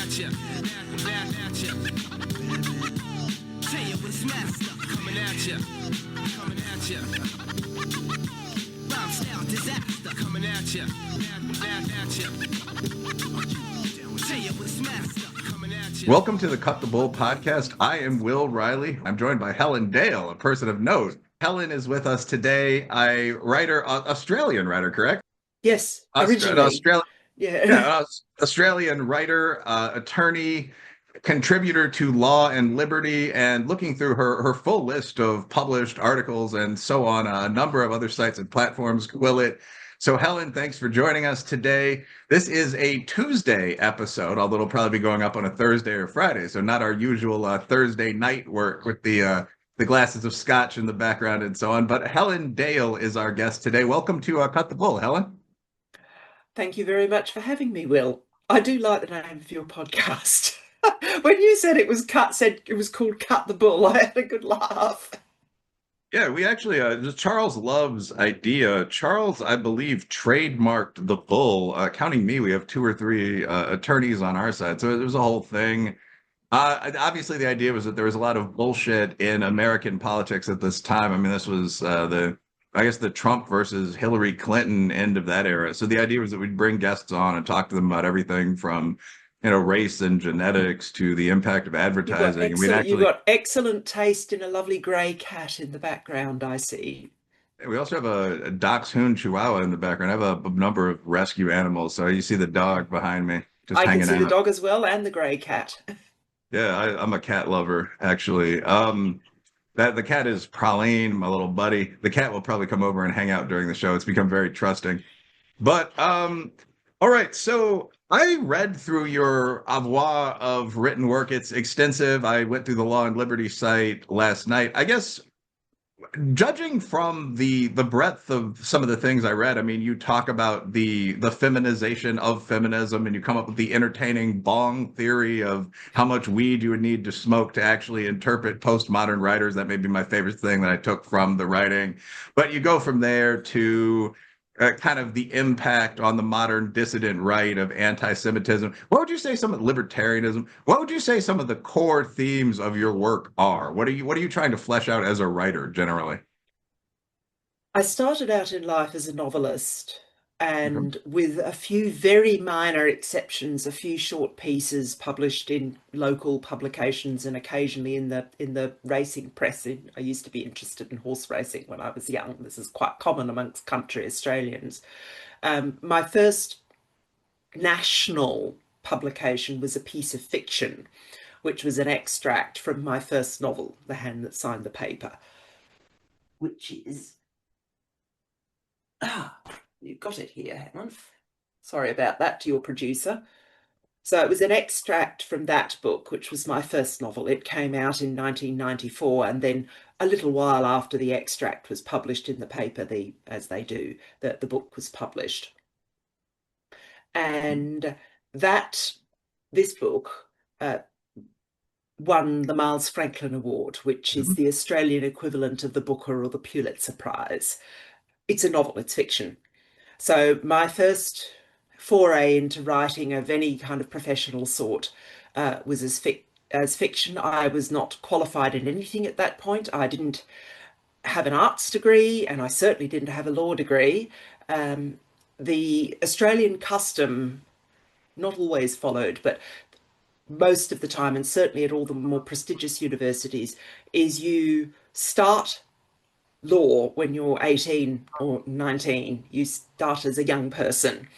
at ya, at ya. Tell you what's master, coming at ya, coming at ya. Rhyme style disaster, coming at ya, at ya. Tell you what's master, coming at ya. Welcome to the Cut the Bull podcast. I am Will Reilly. I'm joined by Helen Dale, a person of note. Helen is with us today. Australian writer, correct? Yes, originally. Australian writer, attorney, contributor to Law and Liberty, and looking through her full list of published articles and so on, a number of other sites and platforms, will it? So Helen, thanks for joining us today. This is a Tuesday episode, although it'll probably be going up on a Thursday or Friday, so not our usual Thursday night work with the glasses of scotch in the background and so on. But Helen Dale is our guest today. Welcome to Cut the Bull, Helen. Thank you very much for having me, Will. I do like the name of your podcast. When you said it was called Cut the Bull, I had a good laugh. Yeah, we actually, Charles Love's idea. Charles, I believe, trademarked the bull. Counting me, we have 2 or 3 attorneys on our side. So it was a whole thing. Obviously, the idea was that there was a lot of bullshit in American politics at this time. I mean, this was the Trump versus Hillary Clinton end of that era. So the idea was that we'd bring guests on and talk to them about everything from, race and genetics to the impact of advertising. You've got excellent taste in a lovely grey cat in the background, I see. We also have a Dachshund Chihuahua in the background. I have a number of rescue animals. So you see the dog behind me just hanging out. I can see the dog as well and the grey cat. Yeah, I'm a cat lover, actually. The cat is Praline, my little buddy. The cat will probably come over and hang out during the show. It's become very trusting. But all right, so I read through your avoir of written work. It's extensive. I went through the Law and Liberty site last night. I guess, judging from the breadth of some of the things I read, I mean, you talk about the feminization of feminism, and you come up with the entertaining bong theory of how much weed you would need to smoke to actually interpret postmodern writers. That may be my favorite thing that I took from the writing. But you go from there to kind of the impact on the modern dissident right of anti-Semitism. What would you say some of libertarianism? What would you say some of the core themes of your work are? What are you trying to flesh out as a writer generally? I started out in life as a novelist, and with a few very minor exceptions, a few short pieces published in local publications and occasionally in the racing press. I used to be interested in horse racing when I was young. This is quite common amongst country Australians. My first national publication was a piece of fiction, which was an extract from my first novel, The Hand That Signed the Paper, which is... You've got it here, Helen. Sorry about that to your producer. So it was an extract from that book, which was my first novel. It came out in 1994, and then a little while after the extract was published in the paper, as they do, the book was published. And this book won the Miles Franklin Award, which is the Australian equivalent of the Booker or the Pulitzer Prize. It's a novel, it's fiction. So my first foray into writing of any kind of professional sort was as fiction. I was not qualified in anything at that point. I didn't have an arts degree, and I certainly didn't have a law degree. The Australian custom, not always followed, but most of the time, and certainly at all the more prestigious universities, is you start law when you're 18 or 19. You start as a young person.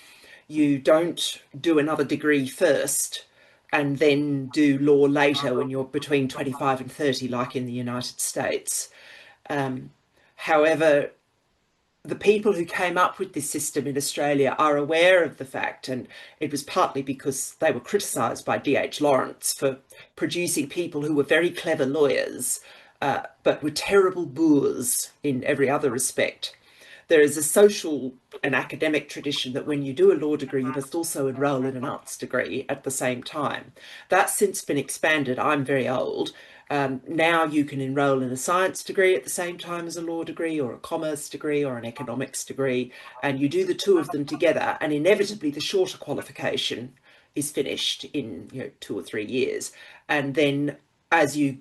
You don't do another degree first and then do law later when you're between 25 and 30, like in the United States. However, the people who came up with this system in Australia are aware of the fact, and it was partly because they were criticised by D.H. Lawrence for producing people who were very clever lawyers, but were terrible boors in every other respect. There is a social and academic tradition that when you do a law degree, you must also enrol in an arts degree at the same time. That's since been expanded. I'm very old. Now you can enrol in a science degree at the same time as a law degree, or a commerce degree, or an economics degree, and you do the two of them together, and inevitably the shorter qualification is finished in 2 or 3 years. And then as you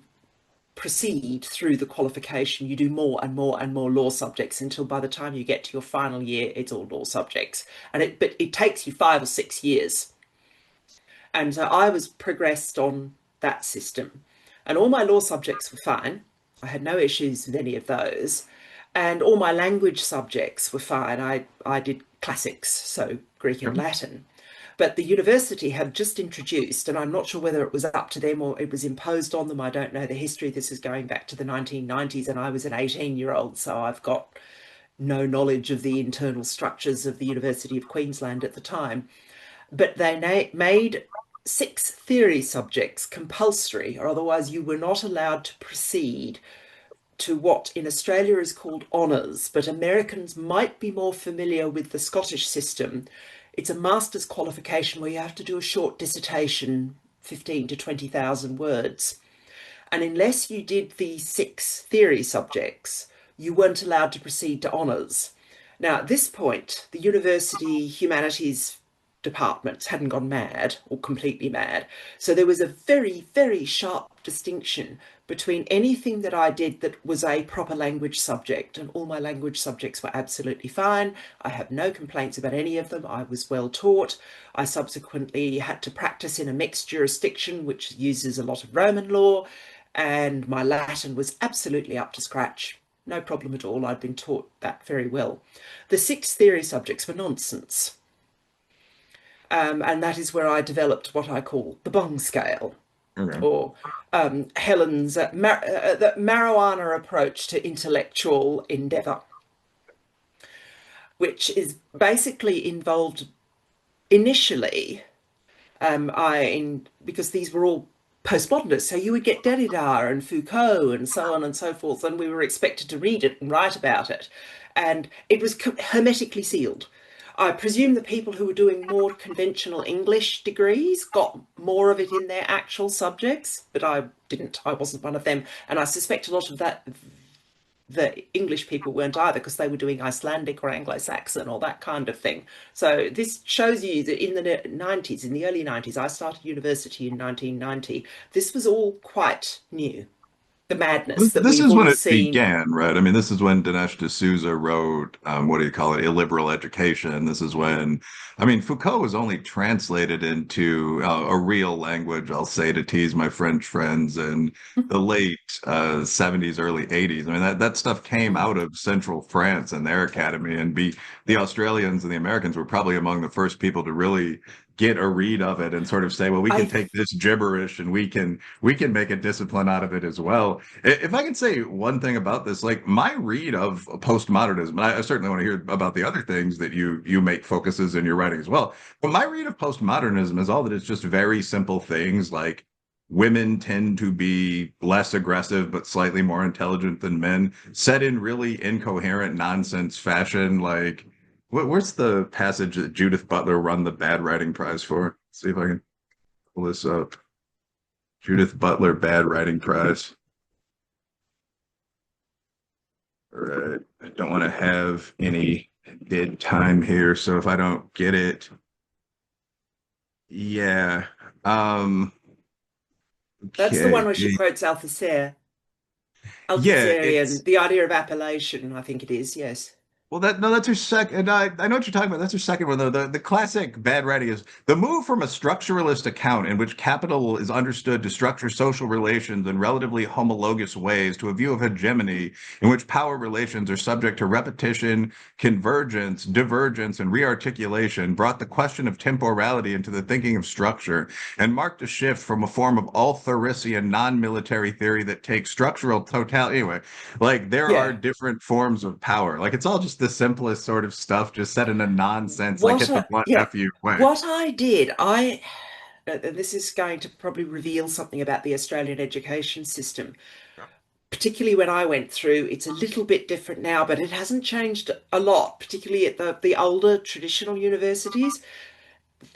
proceed through the qualification, you do more and more and more law subjects until by the time you get to your final year, it's all law subjects. But it takes you 5 or 6 years. And so I was progressed on that system. And all my law subjects were fine. I had no issues with any of those. And all my language subjects were fine. I did classics, so Greek and Sure. Latin. But the university had just introduced, and I'm not sure whether it was up to them or it was imposed on them. I don't know the history. This is going back to the 1990s, and I was an 18-year-old, so I've got no knowledge of the internal structures of the University of Queensland at the time. But they made 6 theory subjects compulsory, or otherwise you were not allowed to proceed to what in Australia is called honours, but Americans might be more familiar with the Scottish system. It's a master's qualification where you have to do a short dissertation, 15 to 20,000 words. And unless you did the 6 theory subjects, you weren't allowed to proceed to honours. Now, at this point, the university humanities departments hadn't gone mad or completely mad. So there was a very, very sharp distinction between anything that I did that was a proper language subject, and all my language subjects were absolutely fine. I have no complaints about any of them. I was well taught. I subsequently had to practice in a mixed jurisdiction, which uses a lot of Roman law, and my Latin was absolutely up to scratch. No problem at all. I'd been taught that very well. The 6 theory subjects were nonsense. And that is where I developed what I call the bong scale, Okay. or Helen's the marijuana approach to intellectual endeavour, which is basically involved initially, because these were all postmodernists, so you would get Derrida and Foucault and so on and so forth, and we were expected to read it and write about it, and it was hermetically sealed. I presume the people who were doing more conventional English degrees got more of it in their actual subjects, but I didn't. I wasn't one of them. And I suspect a lot of that, the English people weren't either, because they were doing Icelandic or Anglo-Saxon or that kind of thing. So this shows you that in the 90s, in the early 90s, I started university in 1990. This was all quite new. The madness that This we've is when all it seen. began, right? I mean, this is when Dinesh D'Souza wrote, what do you call it, Illiberal Education. This is when, I mean, Foucault was only translated into a real language, I'll say, to tease my French friends in the late 70s, early 80s. I mean, that stuff came Mm. out of Central France and their academy, and the Australians and the Americans were probably among the first people to really get a read of it and sort of say, well, we can I take this gibberish and we can make a discipline out of it as well. If I can say one thing about this, like my read of postmodernism, and I certainly want to hear about the other things that you make focuses in your writing as well. But my read of postmodernism is all that it's just very simple things like women tend to be less aggressive but slightly more intelligent than men, said in really incoherent nonsense fashion. Like, where's the passage that Judith Butler won the Bad Writing Prize for? Let's see if I can pull this up. Judith Butler Bad Writing Prize. All right. I don't want to have any dead time here, so if I don't get it, yeah. Um, That's the one okay. where she quotes Althusser. Yeah, Althusserian, the idea of appellation, I think it is, yes. well, that's her second. I know what you're talking about. That's her second one, though. The classic bad writing is the move from a structuralist account in which capital is understood to structure social relations in relatively homologous ways to a view of hegemony in which power relations are subject to repetition, convergence, divergence, and rearticulation brought the question of temporality into the thinking of structure and marked a shift from a form of Althusserian non-military theory that takes structural totality. Anyway, like there are Yeah. different forms of power. Like it's all just the simplest sort of stuff, just said in a nonsense, like hit the blunt Yeah, FU way. what I did, this is going to probably reveal something about the Australian education system, particularly when I went through. It's a little bit different now, but it hasn't changed a lot, particularly at the older traditional universities.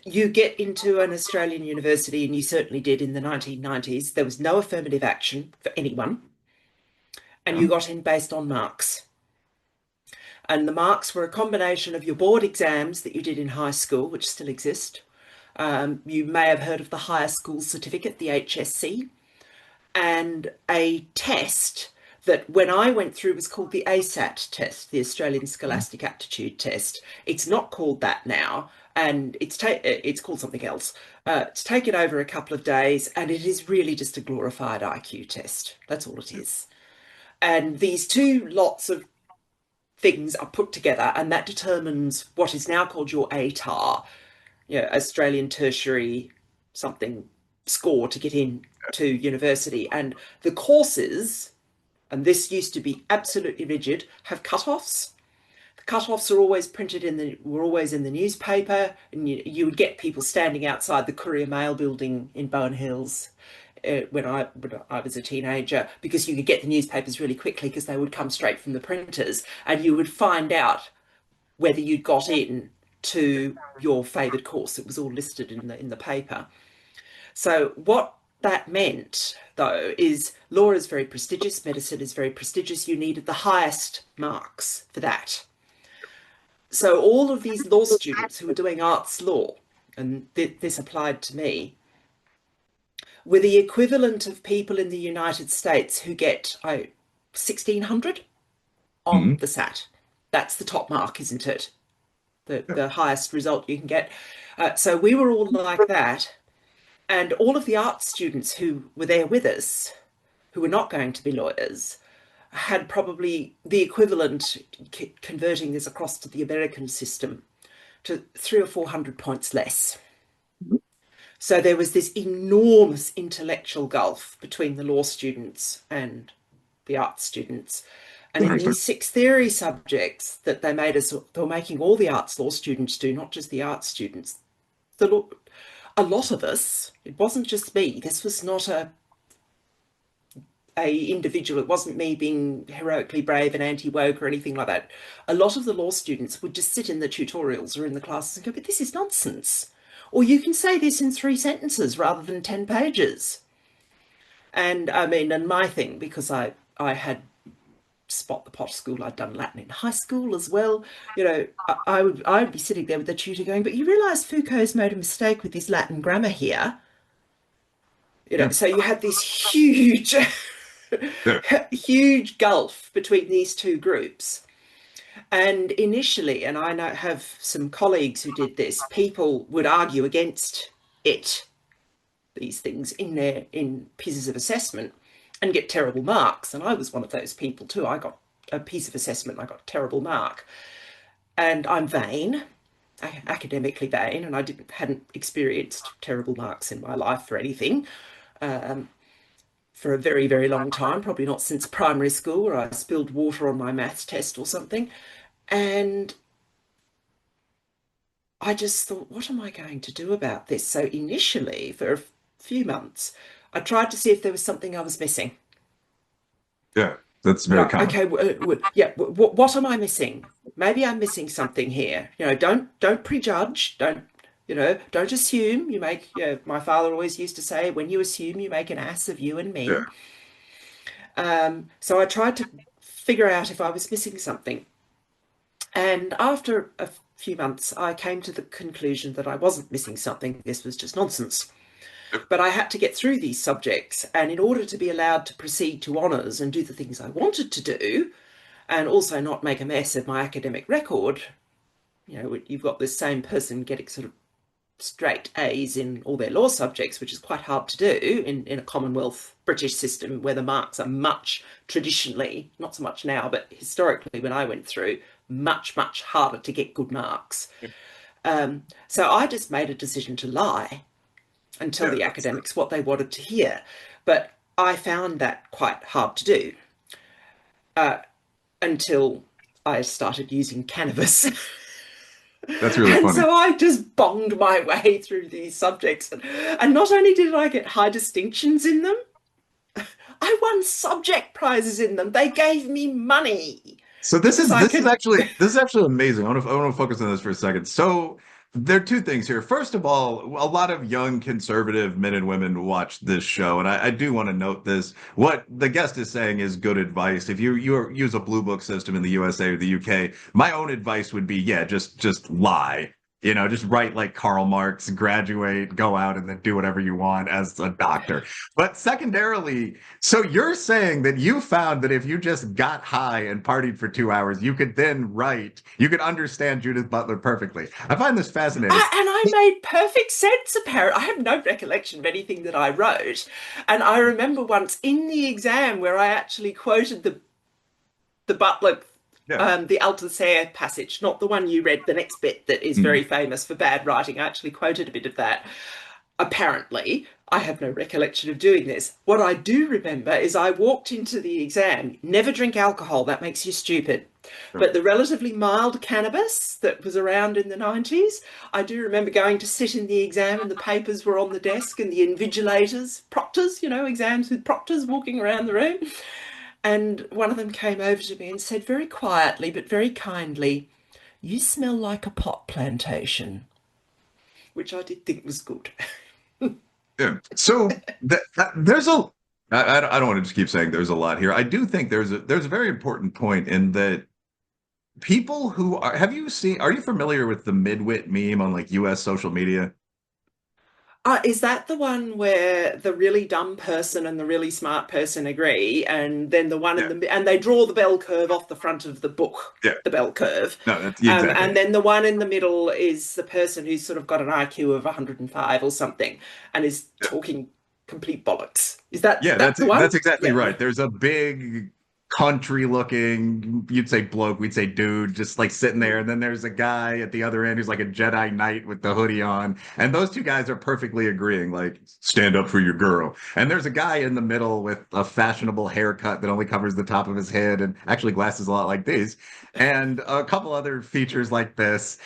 You get into an Australian university, and you certainly did in the 1990s. There was no affirmative action for anyone, and Yeah. you got in based on marks. And the marks were a combination of your board exams that you did in high school, which still exist, You may have heard of the Higher School Certificate, the HSC, and a test that when I went through was called the ASAT test, the Australian Scholastic Aptitude Test. It's not called that now, and it's called something else. It's taken over a couple of days, and it is really just a glorified IQ test. That's all it is. And these two lots of things are put together, and that determines what is now called your ATAR, Australian Tertiary something score to get in to university. And the courses, and this used to be absolutely rigid, have cut-offs. The cut-offs are always were always in the newspaper, and you would get people standing outside the Courier Mail building in Bowen Hills when I was a teenager, because you could get the newspapers really quickly because they would come straight from the printers, and you would find out whether you'd got in to your favoured course. It was all listed in the paper. So what that meant, though, is law is very prestigious, medicine is very prestigious. You needed the highest marks for that. So all of these law students who were doing arts law, and this applied to me, were the equivalent of people in the United States who get 1,600 on the SAT. That's the top mark, isn't it? The highest result you can get. So we were all like that. And all of the art students who were there with us, who were not going to be lawyers, had probably the equivalent, converting this across to the American system, to 300 or 400 points less. So there was this enormous intellectual gulf between the law students and the art students. And in these 6 theory subjects that they were making all the arts law students do, not just the art students. A lot of us, it wasn't just me, this was not a individual, it wasn't me being heroically brave and anti-woke or anything like that. A lot of the law students would just sit in the tutorials or in the classes and go, but this is nonsense. Or you can say this in 3 sentences rather than 10 pages. And I mean, and my thing, because I had Spot the Pot school, I'd done Latin in high school as well. I would be sitting there with the tutor going, but you realise Foucault's made a mistake with his Latin grammar here. So you had this huge, huge gulf between these two groups. And initially, and I have some colleagues who did this, people would argue against these things in pieces of assessment and get terrible marks. And I was one of those people too. I got a piece of assessment, I got a terrible mark. And I'm vain, academically vain, and I hadn't experienced terrible marks in my life for anything for a very, very long time, probably not since primary school, where I spilled water on my maths test or something. And I just thought, what am I going to do about this? So initially, for a few months, I tried to see if there was something I was missing. Yeah, that's very common. Okay, what am I missing? Maybe I'm missing something here. Don't prejudge. Don't assume. My father always used to say, when you assume, you make an ass of you and me. Yeah. So I tried to figure out if I was missing something. And after a few months, I came to the conclusion that I wasn't missing something. This was just nonsense. But I had to get through these subjects. And in order to be allowed to proceed to honours and do the things I wanted to do, and also not make a mess of my academic record, you've got this same person getting sort of straight A's in all their law subjects, which is quite hard to do in a Commonwealth British system where the marks are much traditionally, not so much now, but historically when I went through, much, much harder to get good marks. So I just made a decision to lie and tell the academics what they wanted to hear. But I found that quite hard to do until I started using cannabis. That's really funny. And so I just bonged my way through these subjects. And not only did I get high distinctions in them, I won subject prizes in them. They gave me money. So this is actually amazing. I want to focus on this for a second. So there are 2 things here. First of all, a lot of young conservative men and women watch this show, and I do want to note this. What the guest is saying is good advice. If you use a blue book system in the USA or the UK, my own advice would be, just lie. You know, just write like Karl Marx, graduate, go out, and then do whatever you want as a doctor. But secondarily, so you're saying that you found that if you just got high and partied for 2 hours, you could then write, you could understand Judith Butler perfectly. I find this fascinating. And I made perfect sense, apparently. I have no recollection of anything that I wrote. And I remember once in the exam where I actually quoted the Butler, Yeah. the Althusser passage, not the one you read, the next bit that is Mhm. very famous for bad writing. I actually quoted a bit of that. Apparently, I have no recollection of doing this. What I do remember is I walked into the exam, never drink alcohol, that makes you stupid. Sure. But the relatively mild cannabis that was around in the 90s, I do remember going to sit in the exam and the papers were on the desk and the invigilators, proctors, you know, exams with proctors walking around the room. And one of them came over to me and said very quietly but very kindly, "You smell like a pot plantation," which I did think was good. Yeah. So there's a, I don't want to just keep saying there's a lot here. I do think there's a very important point in that people who are, have you seen, are you familiar with the midwit meme on like US social media? Is that the one where the really dumb person and the really smart person agree, and then the one in Yeah. the and they draw the bell curve off the front of the book, Yeah. the bell curve, No, that's yeah, exactly. and then the one in the middle is the person who's sort of got an IQ of 105 or something, and is Yeah. talking complete bollocks. Is Yeah, that the one? that's exactly Yeah, right. yeah. There's a big country looking, you'd say bloke, we'd say dude, just like sitting there. Mm. And then there's a guy at the other end who's like a Jedi Knight with the hoodie on. And those two guys are perfectly agreeing, like, stand up for your girl. And there's a guy in the middle with a fashionable haircut that only covers the top of his head and actually glasses a lot like these. And a couple other features like this,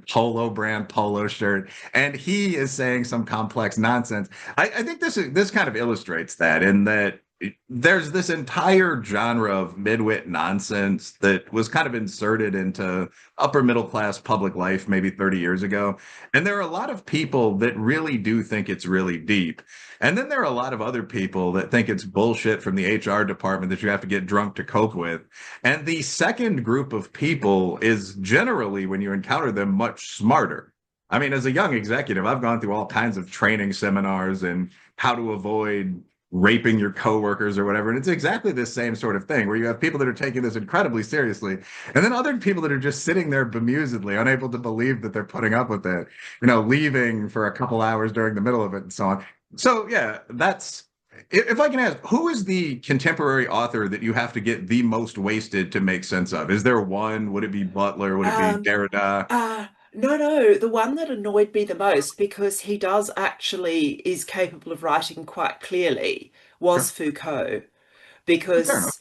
polo brand polo shirt. And he is saying some complex nonsense. I think this kind of illustrates that in that there's this entire genre of midwit nonsense that was kind of inserted into upper middle class public life maybe 30 years ago. And there are a lot of people that really do think it's really deep. And then there are a lot of other people that think it's bullshit from the HR department that you have to get drunk to cope with. And the second group of people is generally, when you encounter them, much smarter. I mean, as a young executive, I've gone through all kinds of training seminars and how to avoid raping your coworkers or whatever. And it's exactly the same sort of thing where you have people that are taking this incredibly seriously, and then other people that are just sitting there bemusedly, unable to believe that they're putting up with it, you know, leaving for a couple hours during the middle of it and so on. So yeah, that's, if I can ask, who is the contemporary author that you have to get the most wasted to make sense of? Is there one? Would it be Butler? Would it be Um, Derrida? no, no, the one that annoyed me the most, because he does actually is capable of writing quite clearly, was Sure. Foucault. Fair enough. Because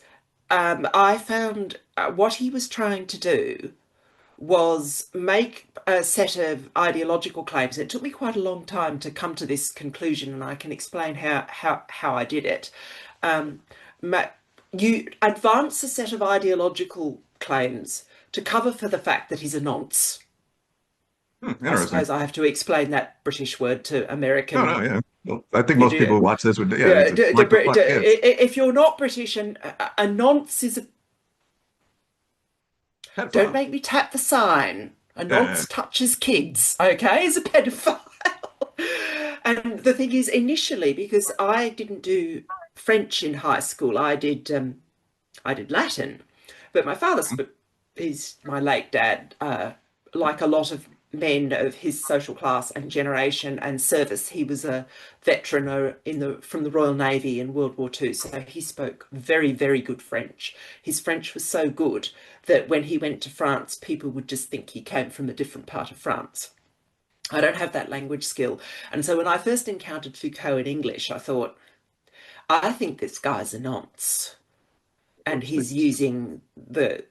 I found what he was trying to do was make a set of ideological claims. It took me quite a long time to come to this conclusion, and I can explain how I did it. Um, you advance a set of ideological claims to cover for the fact that he's a nonce. I Interesting. suppose I have to explain that British word to No, no, American. yeah. Well, I think You most people do, who watch this would, yeah, yeah, it's like to fuck kids. if you're not British, and a nonce is a, don't Pedophile. make me tap the sign. A Yeah, yeah, nonce touches kids, okay, is a pedophile. And the thing is, initially, because I didn't do French in high school, I did Latin, but my father yeah. he's my late dad, like a lot of men of his social class and generation and service. He was a veteran from the Royal Navy in World War II, so he spoke very, very good French. His French was so good that when he went to France, people would just think he came from a different part of France. I don't have that language skill. And so when I first encountered Foucault in English, I thought, I think this guy's a nonce. And he's using the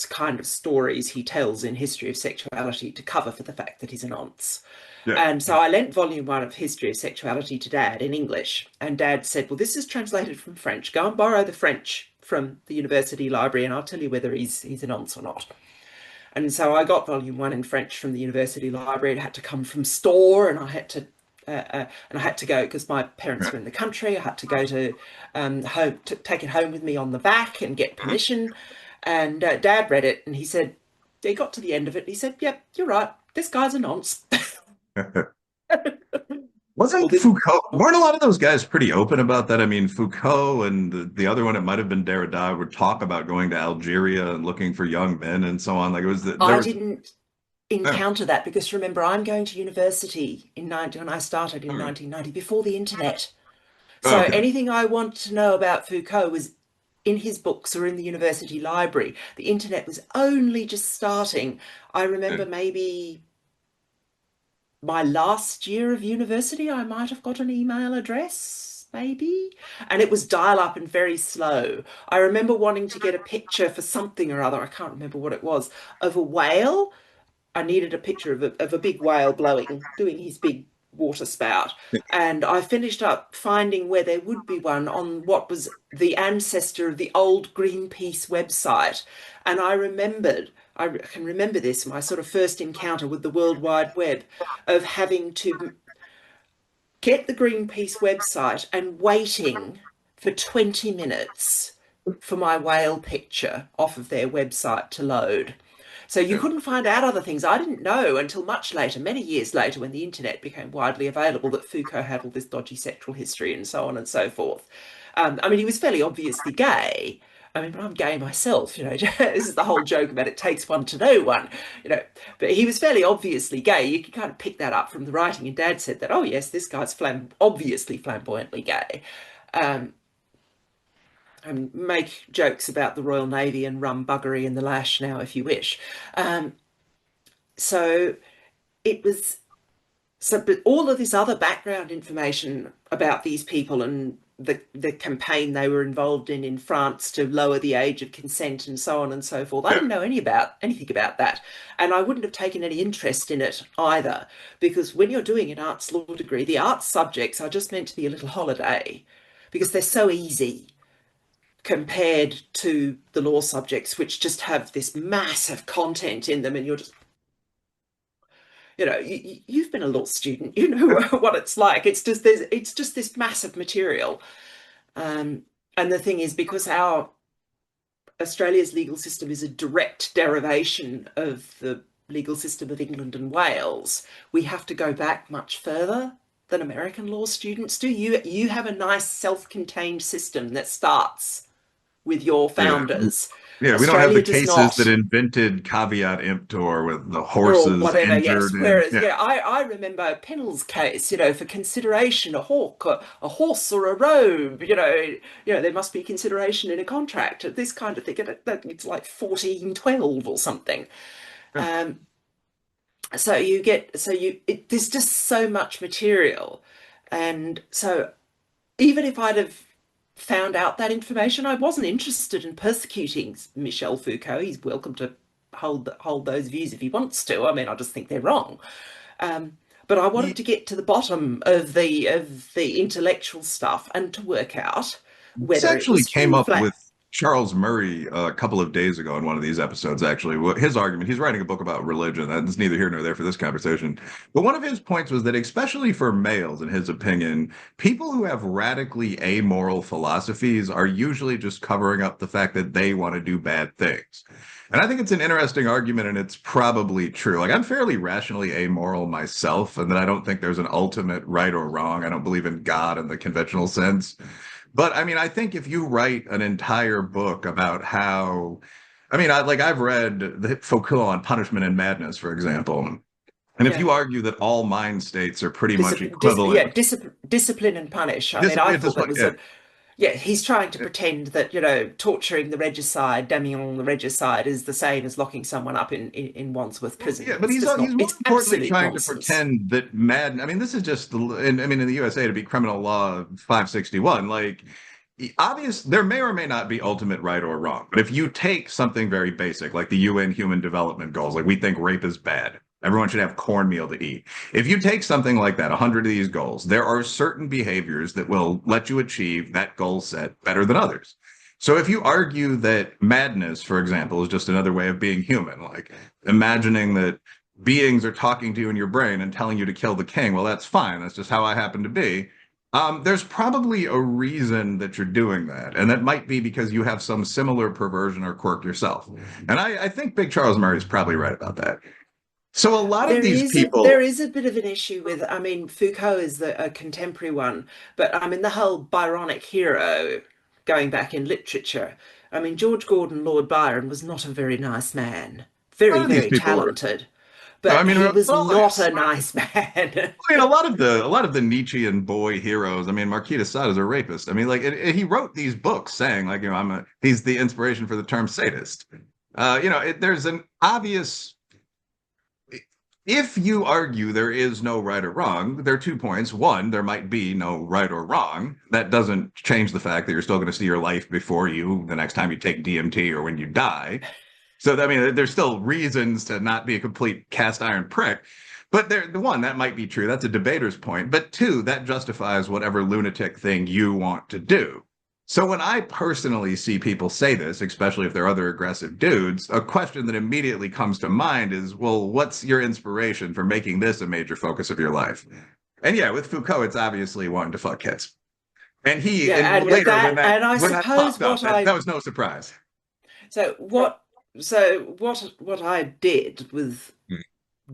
kind of stories he tells in History of Sexuality to cover for the fact that he's a nonce. Yeah. And so I lent volume one of History of Sexuality to Dad in English. And Dad said, well, this is translated from French. Go and borrow the French from the university library and I'll tell you whether he's a nonce or not. And so I got volume one in French from the university library. It had to come from store, and I had to go because my parents Yeah. were in the country. I had to go to home to take it home with me on the back and get Mhm. permission. And Dad read it, and he said he got to the end of it. And he said, "Yep, you're right. this guy's a nonce. Or Wasn't this. Foucault, weren't a lot of those guys pretty open about that? I mean, Foucault and the other one, it might have been Derrida, would talk about going to Algeria and looking for young men and so on. Like it was, there I was, didn't oh, encounter that because remember, I'm going to university when I started in okay. 1990, before the internet. Oh, So okay. anything I want to know about Foucault was in his books or in the university library. The internet was only just starting. I Yeah. remember maybe my last year of university, I might have got an email address, maybe. And it was dial up and very slow. I remember wanting to get a picture for something or other, I can't remember what it was, of a whale. I needed a picture of a big whale doing his big water spout. And I finished up finding where there would be one on what was the ancestor of the old Greenpeace website. And I can remember this, my sort of first encounter with the World Wide Web, of having to get the Greenpeace website and waiting for 20 minutes for my whale picture off of their website to load. So you Yeah. couldn't find out other things. I didn't know until much later, many years later, when the internet became widely available, that Foucault had all this dodgy sexual history and so on and so forth. I mean, he was fairly obviously gay. I mean, but I'm gay myself, you know. This is the whole joke about it takes one to know one, you know. But he was fairly obviously gay. You can kind of pick that up from the writing. And Dad said that, oh yes, this guy's obviously flamboyantly gay. Um, and make jokes about the Royal Navy and rum buggery and the lash now, if you wish. Um, so it was so, but all of this other background information about these people and the campaign they were involved in France to lower the age of consent and so on and so forth. I Yeah. didn't know anything about that, and I wouldn't have taken any interest in it either, because when you're doing an arts law degree, the arts subjects are just meant to be a little holiday, because they're so easy compared to the law subjects, which just have this massive content in them, and you're just, you know, you've been a law student, you know what it's like. It's just this massive material. Um, and the thing is, because our Australia's legal system is a direct derivation of the legal system of England and Wales, we have to go back much further than American law students do. You have a nice self-contained system that starts with your Yeah. founders. Yeah. We don't have the Australia does cases that not, invented caveat emptor with the or horses whatever, yes. injured in. Whereas, Yeah. yeah, I remember Pennell's case, you know, for consideration, a hawk, a horse or a robe, there must be consideration in a contract, this kind of thing. It's like 1412 or something. Yeah. Um, there's just so much material. And so even if I'd have found out that information, I wasn't interested in persecuting Michel Foucault. He's welcome to hold those views if he wants to. I mean, I just think they're wrong. Um, but I wanted to get to the bottom of the intellectual stuff and to work out This whether it actually was came up flat. with Charles Murray a couple of days ago in one of these episodes, actually. His argument, he's writing a book about religion. That's neither here nor there for this conversation. But one of his points was that, especially for males, in his opinion, people who have radically amoral philosophies are usually just covering up the fact that they want to do bad things. And I think it's an interesting argument, and it's probably true. Like, I'm fairly rationally amoral myself, and that I don't think there's an ultimate right or wrong. I don't believe in God in the conventional sense. But I mean, I think if you write an entire book about how, I mean, I've read Foucault on punishment and madness, for example. And if Yeah. you argue that all mind states are pretty much Discipline, equivalent, discipline and punish. I mean, I discipline, thought that was yeah, a, yeah, he's trying to pretend that, torturing the regicide, damning on the regicide is the same as locking someone up in Wandsworth prison. yeah, but It's just he's not, more it's importantly absolute trying to nonsense. pretend that I mean, this is just I mean, in the USA to be criminal law 561, like obvious, there may or may not be ultimate right or wrong. But if you take something very basic, like the UN Human Development Goals, like we think rape is bad. Everyone should have cornmeal to eat. If you take something like that, 100 of these goals, there are certain behaviors that will let you achieve that goal set better than others. So if you argue that madness, for example, is just another way of being human, like imagining that beings are talking to you in your brain and telling you to kill the king, well, that's fine. That's just how I happen to be. There's probably a reason that you're doing that, and that might be because you have some similar perversion or quirk yourself. And I think Big Charles Murray is probably right about that. So a lot of There these is a people, there is a bit of an issue with, I mean, Foucault is a contemporary one, but I mean the whole Byronic hero going back in literature. I mean, George Gordon Lord Byron was not a very nice man. a lot Very, of these very people were. talented, No, I but mean, he was not always. a nice man. I mean, a lot of the Nietzschean boy heroes. I mean, Marquis de Sade is a rapist. I mean, like he wrote these books saying, like, you know, he's the inspiration for the term sadist. There's an obvious. If you argue there is no right or wrong, there are 2 points. One, there might be no right or wrong. That doesn't change the fact that you're still going to see your life before you the next time you take DMT or when you die. So, I mean, there's still reasons to not be a complete cast iron prick. But the one, that might be true. That's a debater's point. But two, that justifies whatever lunatic thing you want to do. So when I personally see people say this, especially if they're other aggressive dudes, a question that immediately comes to mind is, well, what's your inspiration for making this a major focus of your life? And yeah, with Foucault, it's obviously wanting to fuck kids. And Yeah, later and I when that suppose popped up, that was no surprise. so what I did with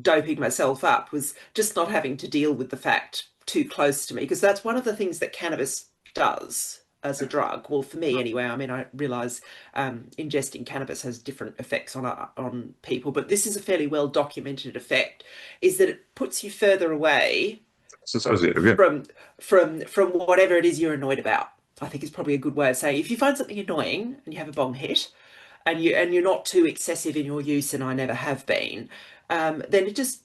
doping myself up was just not having to deal with the fact too close to me, because that's one of the things that cannabis does as a drug. Well, for me anyway. I mean, I realize ingesting cannabis has different effects on people, but this is a fairly well documented effect, is that it puts you further away It's associative, yeah. from from whatever it is you're annoyed about. I think is probably a good way of saying, if you find something annoying and you have a bong hit, and you're not too excessive in your use, and I never have been, then it just,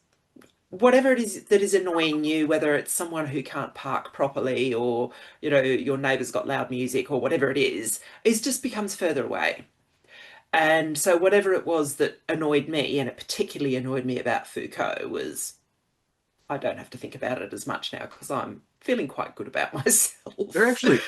whatever it is that is annoying you, whether it's someone who can't park properly, or your neighbour's got loud music, or whatever it is just becomes further away. And so whatever it was that annoyed me, and it particularly annoyed me about Foucault, was I don't have to think about it as much now because I'm feeling quite good about They're myself. actually,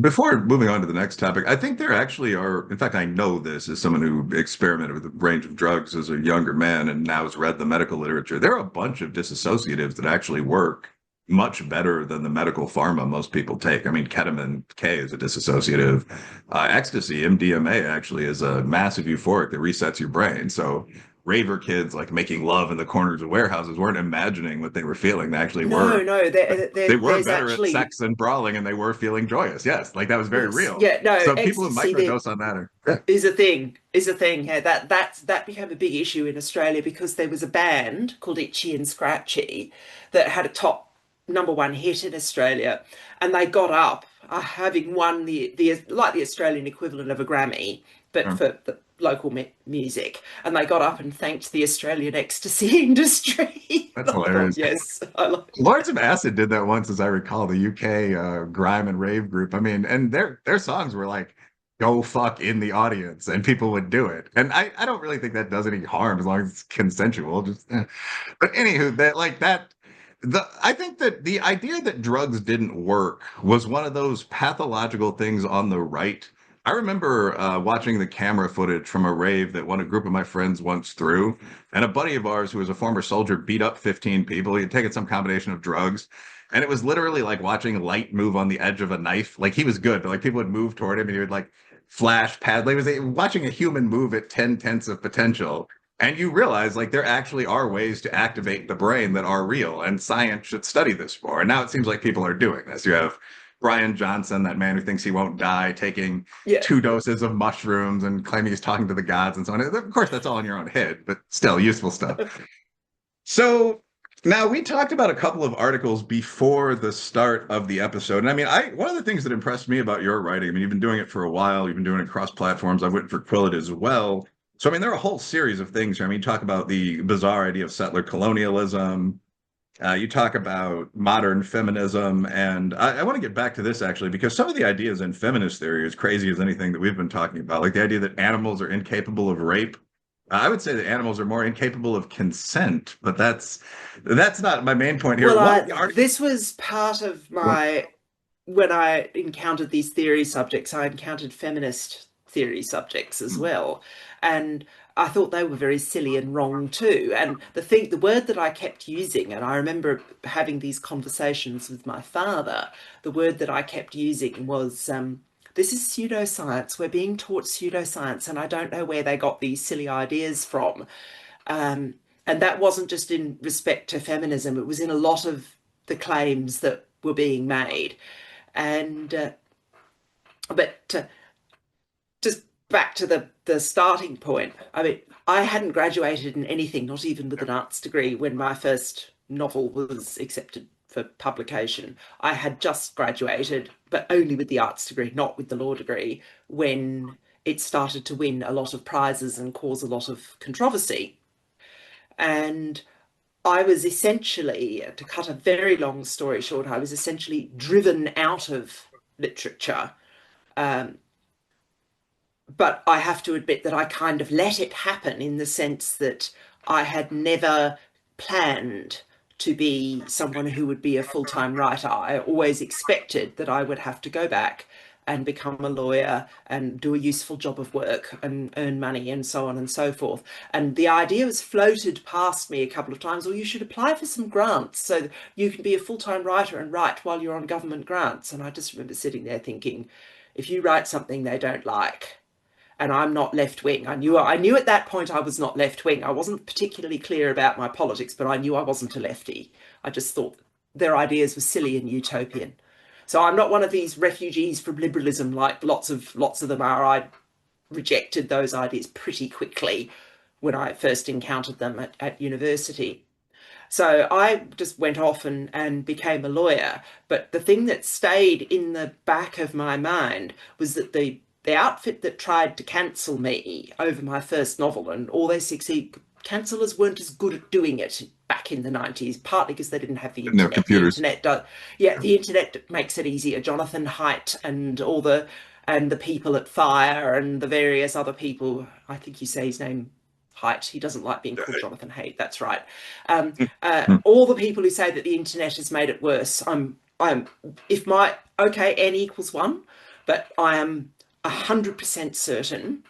before moving on to the next topic, I think there actually are, in fact, I know this as someone who experimented with a range of drugs as a younger man and now has read the medical literature. There are a bunch of disassociatives that actually work much better than the medical pharma most people take. I mean, ketamine K is a disassociative. Ecstasy, MDMA, actually is a massive euphoric that resets your brain. So raver kids like making love in the corners of warehouses weren't imagining what they were feeling. They actually No, were. no, They were there's better at actually, sex and brawling, and they were feeling joyous. Yes, like that was very yes, real. yeah, no, So people who ecstasy there microdose on that are yeah. is a thing. Yeah, that became a big issue in Australia because there was a band called Itchy and Scratchy that had a top number one hit in Australia, and they got up having won the like the Australian equivalent of a Grammy, but for the local music, and they got up and thanked the Australian ecstasy industry. That's I thought, hilarious. yes, I like. Lords of Acid did that once, as I recall, the UK grime and rave group. I mean, and their songs were like "Go fuck" in the audience, and people would do it. And I don't really think that does any harm as long as it's consensual. But anywho, that like that. I think that the idea that drugs didn't work was one of those pathological things on the right. I remember watching the camera footage from a rave that a group of my friends once threw, and a buddy of ours who was a former soldier beat up 15 people. He had taken some combination of drugs, and it was literally like watching light move on the edge of a knife. Like he was good, but like people would move toward him, and he would like flash pad. Like, it was watching a human move at 10 tenths of potential. And you realize like there actually are ways to activate the brain that are real, and science should study this more. And now it seems like people are doing this. You have Brian Johnson, that man who thinks he won't die, taking Yeah. 2 doses of mushrooms and claiming he's talking to the gods and so on. Of course, that's all in your own head, but still useful stuff. So now we talked about a couple of articles before the start of the episode. And I mean, one of the things that impressed me about your writing, I mean, you've been doing it for a while, you've been doing it across platforms. I've written for Quillet as well. So I mean, there are a whole series of things here. I mean, you talk about the bizarre idea of settler colonialism. You talk about modern feminism, and I want to get back to this actually because some of the ideas in feminist theory are as crazy as anything that we've been talking about, like the idea that animals are incapable of rape. I would say that animals are more incapable of consent, but that's not my main point here. Well, One of the articles. this was part of my, when I encountered these theory subjects, I encountered feminist theory subjects as well. And I thought they were very silly and wrong too. And the word that I kept using, and I remember having these conversations with my father, the word that I kept using was, this is pseudoscience. We're being taught pseudoscience, and I don't know where they got these silly ideas from. And that wasn't just in respect to feminism, it was in a lot of the claims that were being made. And but just back to the starting point. I mean, I hadn't graduated in anything, not even with an arts degree, when my first novel was accepted for publication. I had just graduated, but only with the arts degree, not with the law degree, when it started to win a lot of prizes and cause a lot of controversy. And I was essentially, to cut a very long story short, I was essentially driven out of literature. Um, but I have to admit that I kind of let it happen, in the sense that I had never planned to be someone who would be a full-time writer. I always expected that I would have to go back and become a lawyer and do a useful job of work and earn money and so on and so forth. And the idea was floated past me a couple of times, or you should apply for some grants so that you can be a full-time writer and write while you're on government grants. And I just remember sitting there thinking, if you write something they don't like, and I'm not left wing. I knew at that point I was not left wing. I wasn't particularly clear about my politics, but I knew I wasn't a lefty. I just thought their ideas were silly and utopian. So I'm not one of these refugees from liberalism like lots of them are. I rejected those ideas pretty quickly when I first encountered them at university. So I just went off and became a lawyer. But the thing that stayed in the back of my mind was that the outfit that tried to cancel me over my first novel, and all they succeed, cancellers weren't as good at doing it back in the 90s, partly because they didn't have the Didn't have internet. computers. The internet makes it easier. Jonathan Haidt and the people at Fire and the various other people, I think you say his name Haidt. He doesn't like being called Jonathan Haidt. That's right. All the people who say that the internet has made it worse. If my okay, n equals one, but I am 100% certain,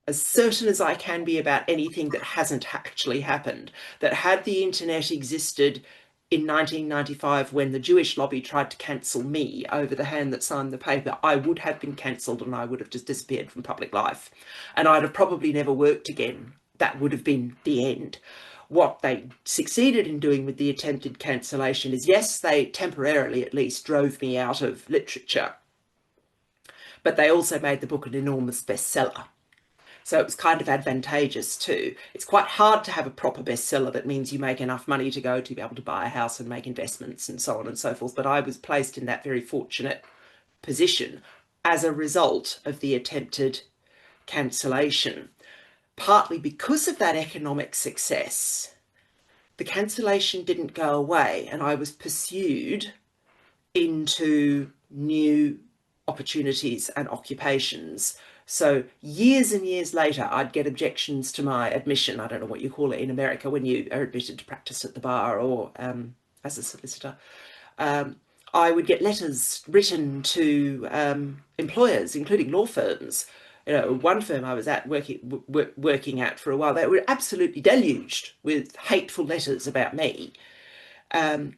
as certain as I can be about anything that hasn't actually happened, that had the internet existed in 1995, when the Jewish lobby tried to cancel me over the hand that signed the paper, I would have been cancelled and I would have just disappeared from public life. And I'd have probably never worked again. That would have been the end. What they succeeded in doing with the attempted cancellation is, yes, they temporarily at least drove me out of literature, but they also made the book an enormous bestseller. So it was kind of advantageous too. It's quite hard to have a proper bestseller that means you make enough money to be able to buy a house and make investments and so on and so forth. But I was placed in that very fortunate position as a result of the attempted cancellation. Partly because of that economic success, the cancellation didn't go away, and I was pursued into new opportunities and occupations. So years and years later, I'd get objections to my admission. I don't know what you call it in America when you are admitted to practice at the bar or as a solicitor. I would get letters written to employers, including law firms. You know, one firm I was at working at for a while, they were absolutely deluged with hateful letters about me. And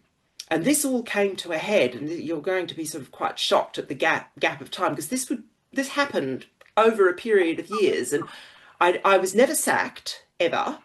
this all came to a head, and you're going to be sort of quite shocked at the gap of time, because this happened over a period of years, and I was never sacked ever,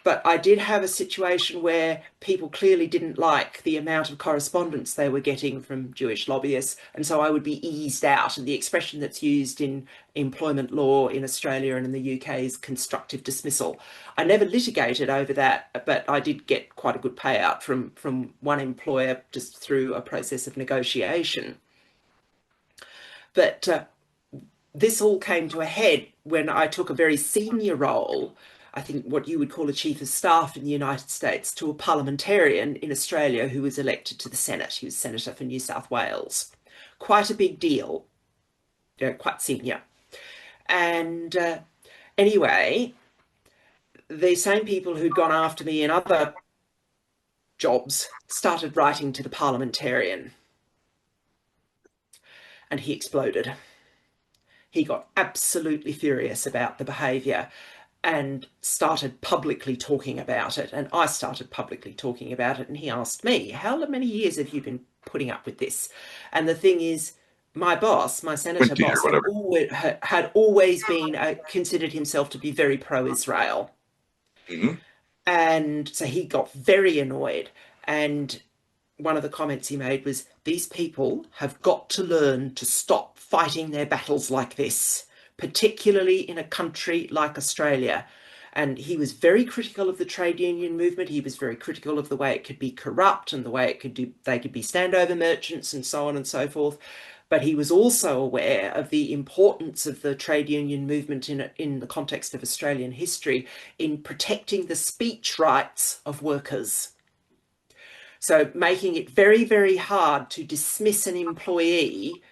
but I did have a situation where people clearly didn't like the amount of correspondence they were getting from Jewish lobbyists, and so I would be eased out. And the expression that's used in employment law in Australia and in the UK is constructive dismissal. I never litigated over that, but I did get quite a good payout from one employer just through a process of negotiation. But this all came to a head when I took a very senior role, I think what you would call a chief of staff in the United States, to a parliamentarian in Australia who was elected to the Senate. He was Senator for New South Wales. Quite a big deal, quite senior. And anyway, the same people who'd gone after me in other jobs started writing to the parliamentarian. And he exploded. He got absolutely furious about the behaviour and started publicly talking about it. And I started publicly talking about it. And he asked me, how many years have you been putting up with this? And the thing is, my boss, my senator boss, had always been considered himself to be very pro-Israel. Mm-hmm. And so he got very annoyed. And one of the comments he made was, these people have got to learn to stop fighting their battles like this, particularly in a country like Australia. And he was very critical of the trade union movement. He was very critical of the way it could be corrupt and the way they could be standover merchants and so on and so forth. But he was also aware of the importance of the trade union movement in the context of Australian history in protecting the speech rights of workers. So making it very, very hard to dismiss an employee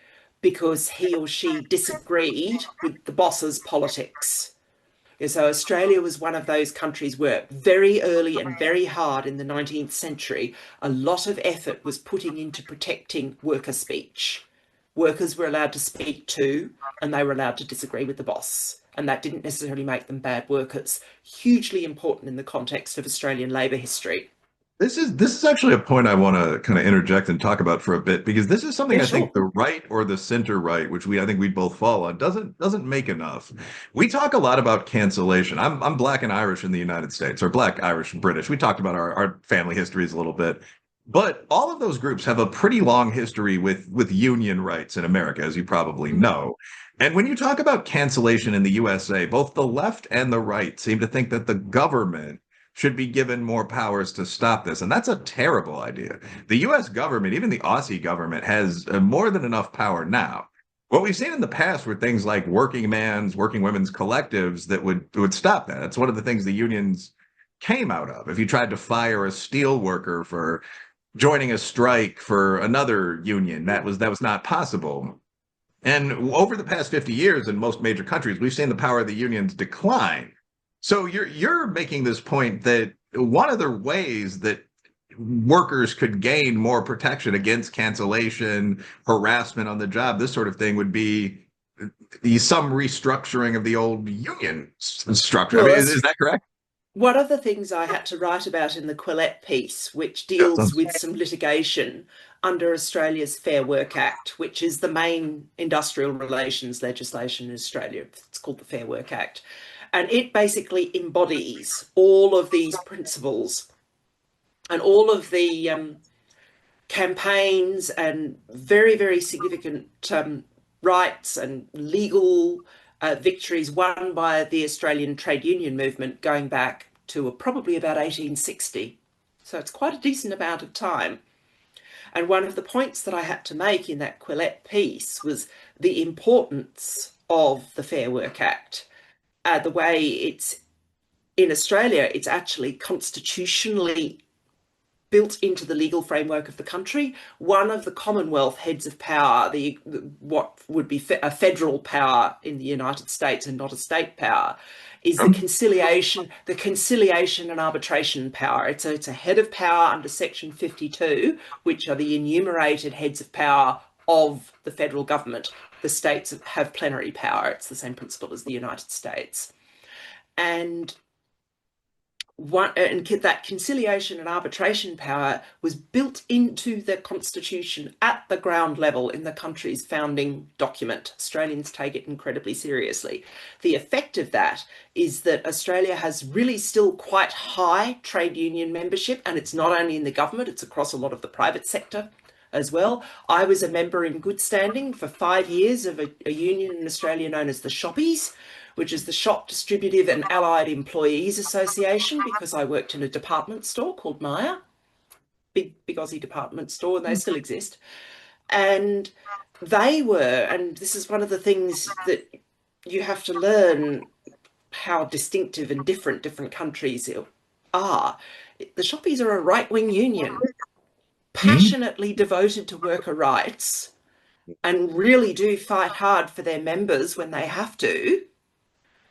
because he or she disagreed with the boss's politics. So Australia was one of those countries where very early and very hard in the 19th century, a lot of effort was putting into protecting worker speech. Workers were allowed to speak too, and they were allowed to disagree with the boss. And that didn't necessarily make them bad workers. Hugely important in the context of Australian labour history. This is actually a point I want to kind of interject and talk about for a bit because this is something Yeah, I think sure. the right or the center right, which I think we both fall on, doesn't make enough. We talk a lot about cancellation. I'm Black and Irish in the United States, or Black, Irish, and British. We talked about our family histories a little bit. But all of those groups have a pretty long history with union rights in America, as you probably know. And when you talk about cancellation in the USA, both the left and the right seem to think that the government should be given more powers to stop this. And that's a terrible idea. The US government, even the Aussie government, has more than enough power now. What we've seen in the past were things like working men's, working women's collectives that would stop that. That's one of the things the unions came out of. If you tried to fire a steel worker for joining a strike for another union, that was not possible. And over the past 50 years in most major countries, we've seen the power of the unions decline. So you're making this point that one of the ways that workers could gain more protection against cancellation, harassment on the job, this sort of thing would be some restructuring of the old union structure. I mean, Well, is that correct? one of the things I had to write about in the Quillette piece, which Yeah, deals with some litigation under Australia's Fair Work Act, which is the main industrial relations legislation in Australia. It's called the Fair Work Act. And it basically embodies all of these principles and all of the campaigns and very, very significant rights and legal victories won by the Australian trade union movement going back to probably about 1860. So it's quite a decent amount of time. And one of the points that I had to make in that Quillette piece was the importance of the Fair Work Act, the way it's in Australia, it's actually constitutionally built into the legal framework of the country. One of the Commonwealth heads of power, what would be a federal power in the United States and not a state power, is the conciliation and arbitration power. It's a head of power under Section 52, which are the enumerated heads of power of the federal government. The states have plenary power. It's the same principle as the United States. And that conciliation and arbitration power was built into the constitution at the ground level in the country's founding document. Australians take it incredibly seriously. The effect of that is that Australia has really still quite high trade union membership, and it's not only in the government, it's across a lot of the private sector as well. I was a member in good standing for 5 years of a union in Australia known as the Shoppies, which is the Shop Distributive and Allied Employees Association, because I worked in a department store called Myer, big Aussie department store, and they still exist. And and this is one of the things that you have to learn how distinctive and different countries are. The Shoppies are a right-wing union, passionately devoted to worker rights, and really do fight hard for their members when they have to,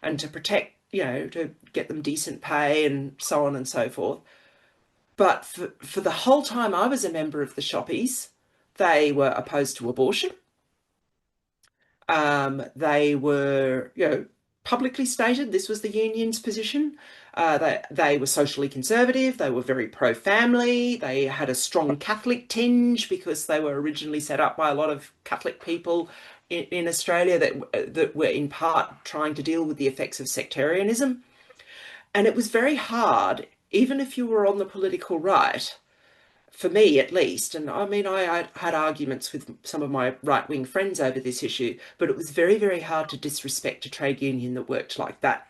and to protect, to get them decent pay and so on and so forth. But for the whole time I was a member of the Shoppies, they were opposed to abortion. They were, publicly stated this was the union's position. They were socially conservative. They were very pro-family. They had a strong Catholic tinge because they were originally set up by a lot of Catholic people in Australia that were in part trying to deal with the effects of sectarianism. And it was very hard even if you were on the political right, for me at least, and I mean, I had arguments with some of my right-wing friends over this issue, but it was very, very hard to disrespect a trade union that worked like that.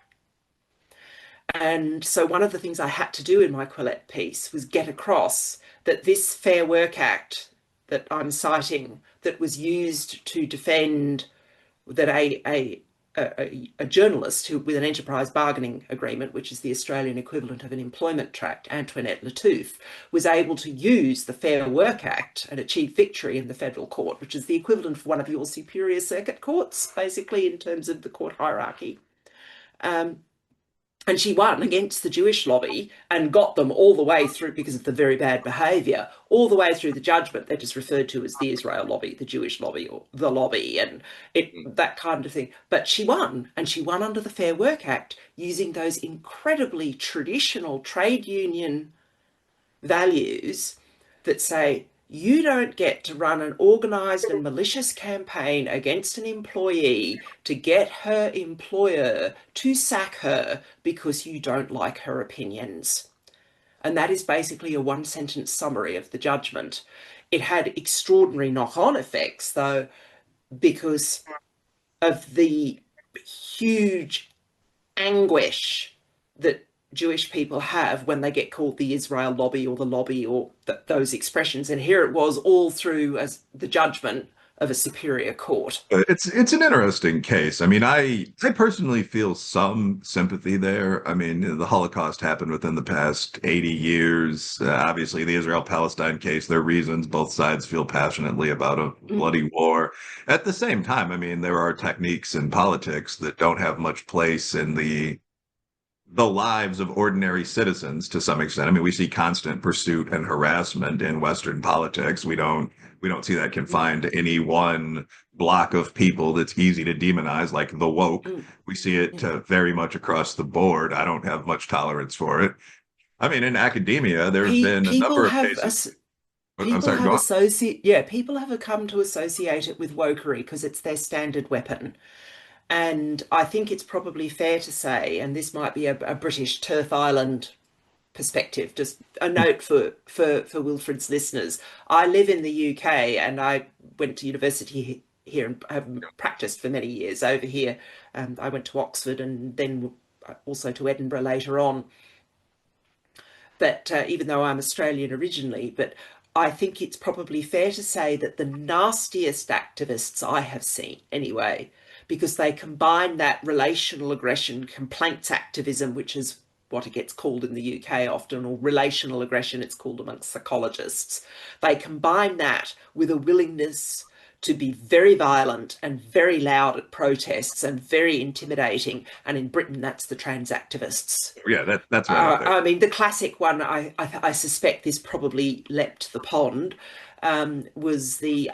And so one of the things I had to do in my Quillette piece was get across that this Fair Work Act that I'm citing, that was used to defend that a journalist who, with an enterprise bargaining agreement, which is the Australian equivalent of an employment tract, Antoinette Lattouf, was able to use the Fair Work Act and achieve victory in the federal court, which is the equivalent of one of your superior circuit courts, basically, in terms of the court hierarchy. And she won against the Jewish lobby and got them all the way through, because of the very bad behaviour, all the way through the judgment. They're just referred to as the Israel lobby, the Jewish lobby, or the lobby, and that kind of thing. But she won, and she won under the Fair Work Act, using those incredibly traditional trade union values that say, you don't get to run an organised and malicious campaign against an employee to get her employer to sack her because you don't like her opinions. And that is basically a one-sentence summary of the judgment. It had extraordinary knock-on effects, though, because of the huge anguish that Jewish people have when they get called the Israel lobby or the lobby, or those expressions. And here it was, all through as the judgment of a superior court. It's an interesting case. I mean, I personally feel some sympathy there. I mean, the Holocaust happened within the past 80 years. Obviously, the Israel-Palestine case, there are reasons both sides feel passionately about a bloody war. At the same time, I mean, there are techniques in politics that don't have much place in the lives of ordinary citizens to some extent. I mean, we see constant pursuit and harassment in Western politics. We don't see that confined to any one block of people that's easy to demonize, like the woke. We see it very much across the board. I don't have much tolerance for it. I mean, in academia, there's been a number of cases. I'm sorry, go on. People have come to associate it with wokery because it's their standard weapon. And I think it's probably fair to say, and this might be a British Turf Island perspective, just a note for Wilfred's listeners. I live in the UK and I went to university here and have practiced for many years over here. I went to Oxford and then also to Edinburgh later on. But even though I'm Australian originally, but I think it's probably fair to say that the nastiest activists I have seen anyway, because they combine that relational aggression, complaints activism, which is what it gets called in the UK often, or relational aggression, it's called amongst psychologists. They combine that with a willingness to be very violent and very loud at protests and very intimidating. And in Britain, that's the trans activists. Yeah, that's right. I mean, the classic one, I suspect this probably leapt the pond, was the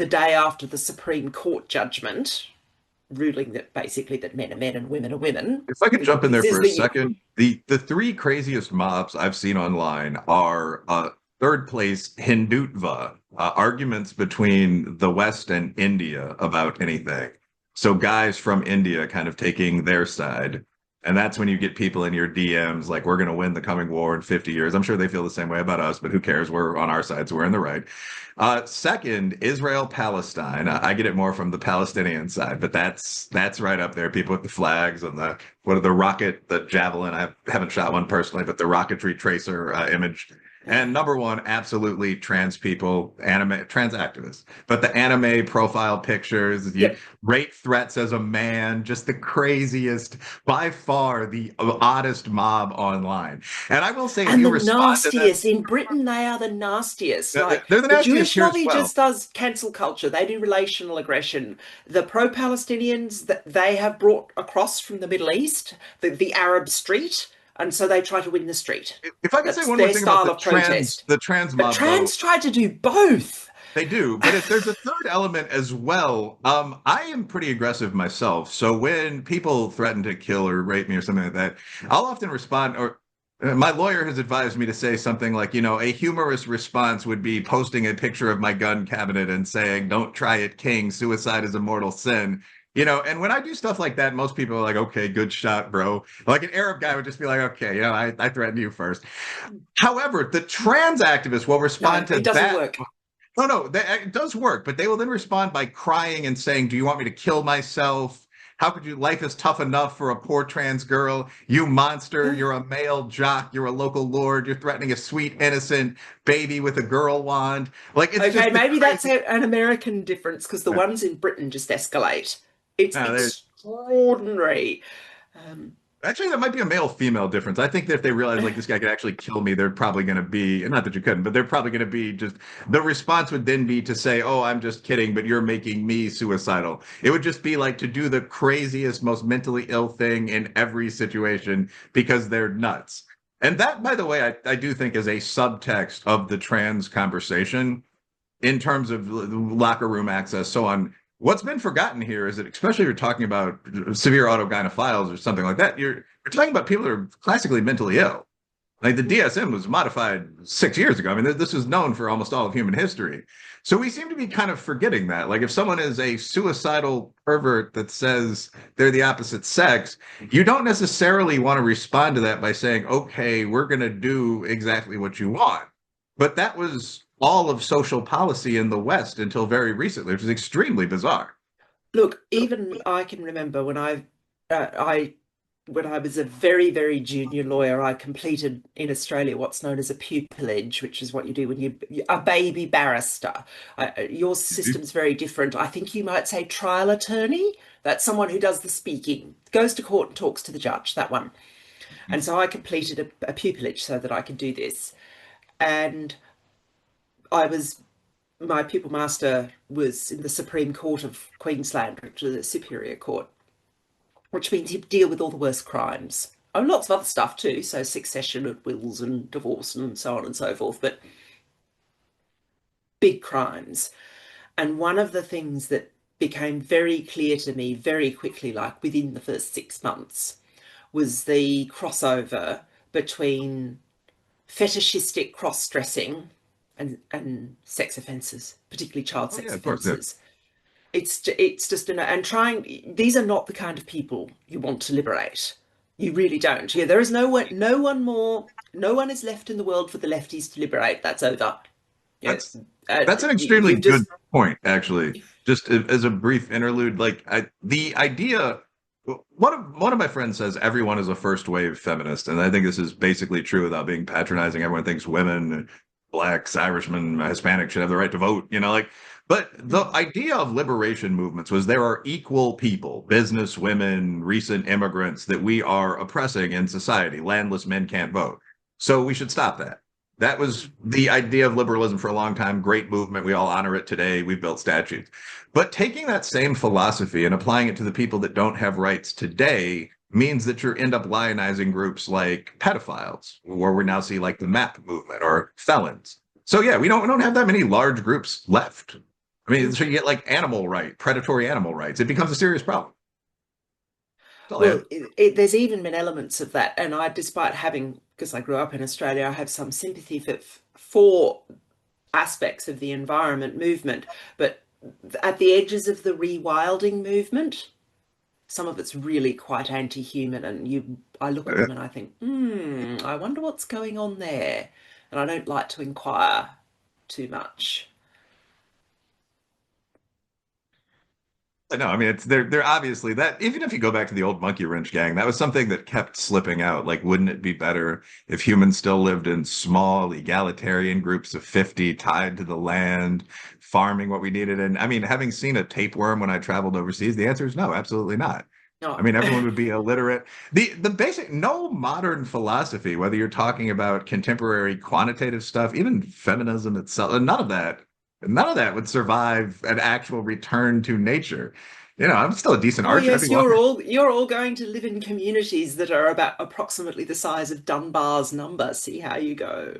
day after the Supreme Court judgment, ruling that basically that men are men and women are women. If I could jump in there for a second, the three craziest mobs I've seen online are third place Hindutva, arguments between the West and India about anything. So guys from India kind of taking their side. And that's when you get people in your DMs like, we're going to win the coming war in 50 years. I'm sure they feel the same way about us, but who cares? We're on our side, so we're in the right. Second, Israel-Palestine. I get it more from the Palestinian side, but that's right up there. People with the flags and the javelin. I haven't shot one personally, but the rocketry tracer image. And number one, absolutely trans people, trans activists. But the anime profile pictures, rape threats as a man, just the craziest, by far the oddest mob online. And I will say, and the nastiest in Britain, they are the nastiest. Like, they're the nastiest. The Jewish lobby just does cancel culture. They do relational aggression. The pro-Palestinians that they have brought across from the Middle East, the Arab street. And so they try to win the street. If I could say one more thing about the trans mob, trans try to do both. They do, but if there's a third element as well, I am pretty aggressive myself. So when people threaten to kill or rape me or something like that, I'll often respond, or my lawyer has advised me to say something like, a humorous response would be posting a picture of my gun cabinet and saying, "Don't try it, King. Suicide is a mortal sin." And when I do stuff like that, most people are like, okay, good shot, bro. Like an Arab guy would just be like, okay, I threatened you first. However, the trans activists will No, respond to it doesn't that. work. No, no, it does work, but they will then respond by crying and saying, "Do you want me to kill myself? How could you? Life is tough enough for a poor trans girl. You monster! You're a male jock. You're a local lord. You're threatening a sweet, innocent baby with a girl wand. Like it's Okay, just the maybe that's crazy." an American difference because the ones in Britain just escalate. It's No, extraordinary. Um, actually, that might be a male-female difference. I think that if they realize like this guy could actually kill me, they're probably going to be, not that you couldn't, but they're probably going to be just, the response would then be to say, "Oh, I'm just kidding, but you're making me suicidal." It would just be like to do the craziest, most mentally ill thing in every situation because they're nuts. And that, by the way, I do think is a subtext of the trans conversation in terms of locker room access, so on. What's been forgotten here is that, especially if you're talking about severe autogynephiles or something like that, you're talking about people that are classically mentally ill. Like the DSM was modified 6 years ago. I mean, this is known for almost all of human history. So we seem to be kind of forgetting that. Like if someone is a suicidal pervert that says they're the opposite sex, you don't necessarily want to respond to that by saying, okay, we're going to do exactly what you want. But that was all of social policy in the West until very recently, which is extremely bizarre. Look, even I can remember I when I was a very, very junior lawyer, I completed in Australia what's known as a pupillage, which is what you do when you a baby barrister. Your system's very different. I think you might say trial attorney. That's someone who does the speaking, goes to court and talks to the judge, that one. And so I completed a pupillage so that I could do this. And I was my pupil master was in the Supreme Court of Queensland, which is a superior court, which means you deal with all the worst crimes. Oh, lots of other stuff too, so succession and wills and divorce and so on and so forth, but big crimes. And one of the things that became very clear to me very quickly, like within the first 6 months, was the crossover between fetishistic cross-dressing and sex offences, particularly child Oh yeah, sex of course. Yeah. offences. It's just and trying. These are not the kind of people you want to liberate. You really don't. Yeah, there is no one is left in the world for the lefties to liberate. That's over. Yeah, That's that's an extremely you've good just point, actually. Just as a brief interlude, like the idea, one of my friends says everyone is a first wave feminist, and I think this is basically true without being patronizing. Everyone thinks women, blacks, Irishmen, Hispanic should have the right to vote, like. But the idea of liberation movements was there are equal people, business women, recent immigrants that we are oppressing in society. Landless men can't vote. So we should stop that. That was the idea of liberalism for a long time. Great movement. We all honor it today. We've built statues. But taking that same philosophy and applying it to the people that don't have rights today means that you end up lionizing groups like pedophiles, where we now see like the MAP movement or felons. So yeah, we don't have that many large groups left. I mean, so you get like predatory animal rights. It becomes a serious problem. That's all I well, have. there's even been elements of that, and I, despite having, because I grew up in Australia, I have some sympathy for aspects of the environment movement, but at the edges of the rewilding movement, some of it's really quite anti-human, and I look at them and I think, I wonder what's going on there, and I don't like to inquire too much. No, I mean they're obviously that, even if you go back to the old monkey wrench gang, that was something that kept slipping out. Like, wouldn't it be better if humans still lived in small egalitarian groups of 50 tied to the land, farming what we needed? And I mean, having seen a tapeworm when I traveled overseas, the answer is no, absolutely not. I No. mean, everyone would be illiterate. The basic, no modern philosophy, whether you're talking about contemporary quantitative stuff, even feminism itself, none of that would survive an actual return to nature. I'm still a decent Oh archer. I'd be yes, walking. you're all going to live in communities that are about approximately the size of Dunbar's number. See how you go.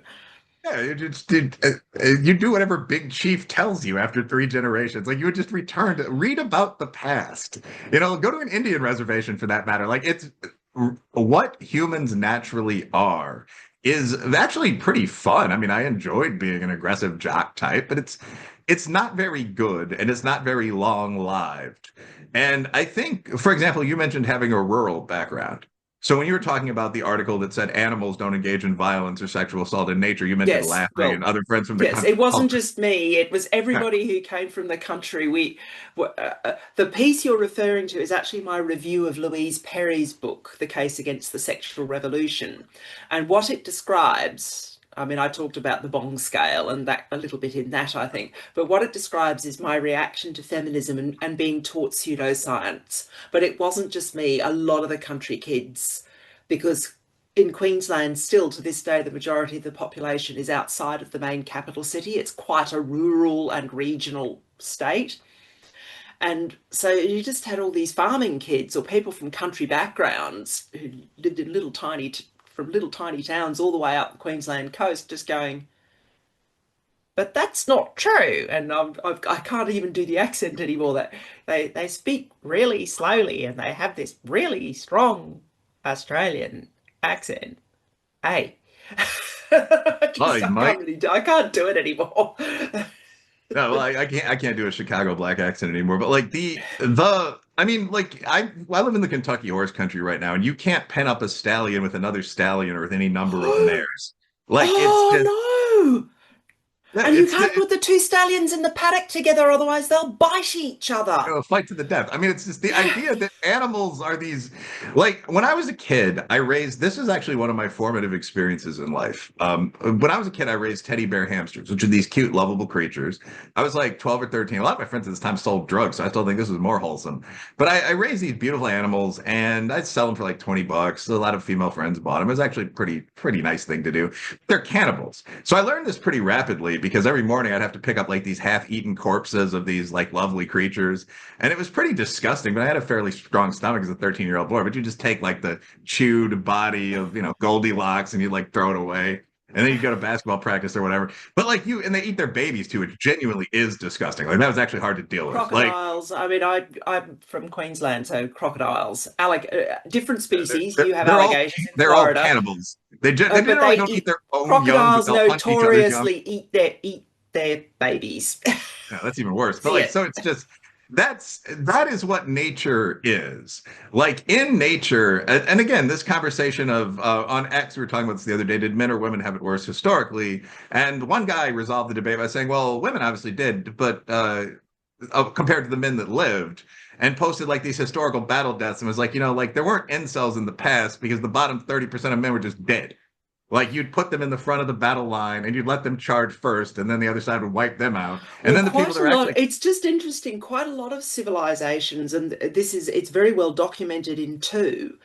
Yeah, you do whatever Big Chief tells you after 3 generations. Like you would just return to read about the past. Go to an Indian reservation for that matter. Like it's what humans naturally are is actually pretty fun. I mean, I enjoyed being an aggressive jock type, but it's not very good and it's not very long-lived. And I think, for example, you mentioned having a rural background. So when you were talking about the article that said animals don't engage in violence or sexual assault in nature, you mentioned Yes, laughing and well, other friends from the yes, country. it wasn't just me. It was everybody who came from the country. The piece you're referring to is actually my review of Louise Perry's book, The Case Against the Sexual Revolution. And what it describes, I mean, I talked about the Bong scale and that a little bit in that, I think, but what it describes is my reaction to feminism and being taught pseudoscience. But it wasn't just me, a lot of the country kids, because in Queensland, still to this day, the majority of the population is outside of the main capital city. It's quite a rural and regional state. And so you just had all these farming kids or people from country backgrounds who lived in from little tiny towns all the way up the Queensland coast, just going, but that's not true. And I can't even do the accent anymore. That they speak really slowly and they have this really strong Australian accent. Hey, Oh, you might. I can't do it anymore. No, well, I can't do a Chicago black accent anymore. But like I mean, like I live in the Kentucky horse country right now, and you can't pen up a stallion with another stallion or with any number of mares. Like it's Oh just no! yeah, And you it's can't put the two stallions in the paddock together, otherwise they'll bite each other. a fight to the death. I mean, it's just the idea that animals are these, like when I was a kid, I raised, this is actually one of my formative experiences in life. When I was a kid, I raised teddy bear hamsters, which are these cute, lovable creatures. I was like 12 or 13. A lot of my friends at this time sold drugs, so I still think this was more wholesome. But I raised these beautiful animals and I'd sell them for like 20 bucks. A lot of female friends bought them. It was actually a pretty nice thing to do. They're cannibals. So I learned this pretty rapidly because every morning I'd have to pick up like these half-eaten corpses of these like lovely creatures. And it was pretty disgusting, but I had a fairly strong stomach as a 13-year-old boy. But you just take like the chewed body of, Goldilocks and you like throw it away. And then you go to basketball practice or whatever. But like and they eat their babies too, which genuinely is disgusting. Like that was actually hard to deal with. Like Crocodiles. I mean, I'm from Queensland, so crocodiles. Different species. they're, You have they're all alligators in they're all Florida, cannibals. They but generally they don't eat eat their own young, but crocodiles. they'll hunt each other's young. Notoriously eat their babies. Yeah, that's even worse. But See like, it. so it's just that is what nature is. Like in nature, and again, this conversation of on X, we were talking about this the other day. Did men or women have it worse historically? And one guy resolved the debate by saying, "Well, women obviously did, but compared to the men that lived." And posted like these historical battle deaths and was like, like there weren't incels in the past because the bottom 30% of men were just dead. Like you'd put them in the front of the battle line and you'd let them charge first, and then the other side would wipe them out. And Well, then the people quite that a were lot. actually It's just interesting. Quite a lot of civilizations, and it's very well documented in two,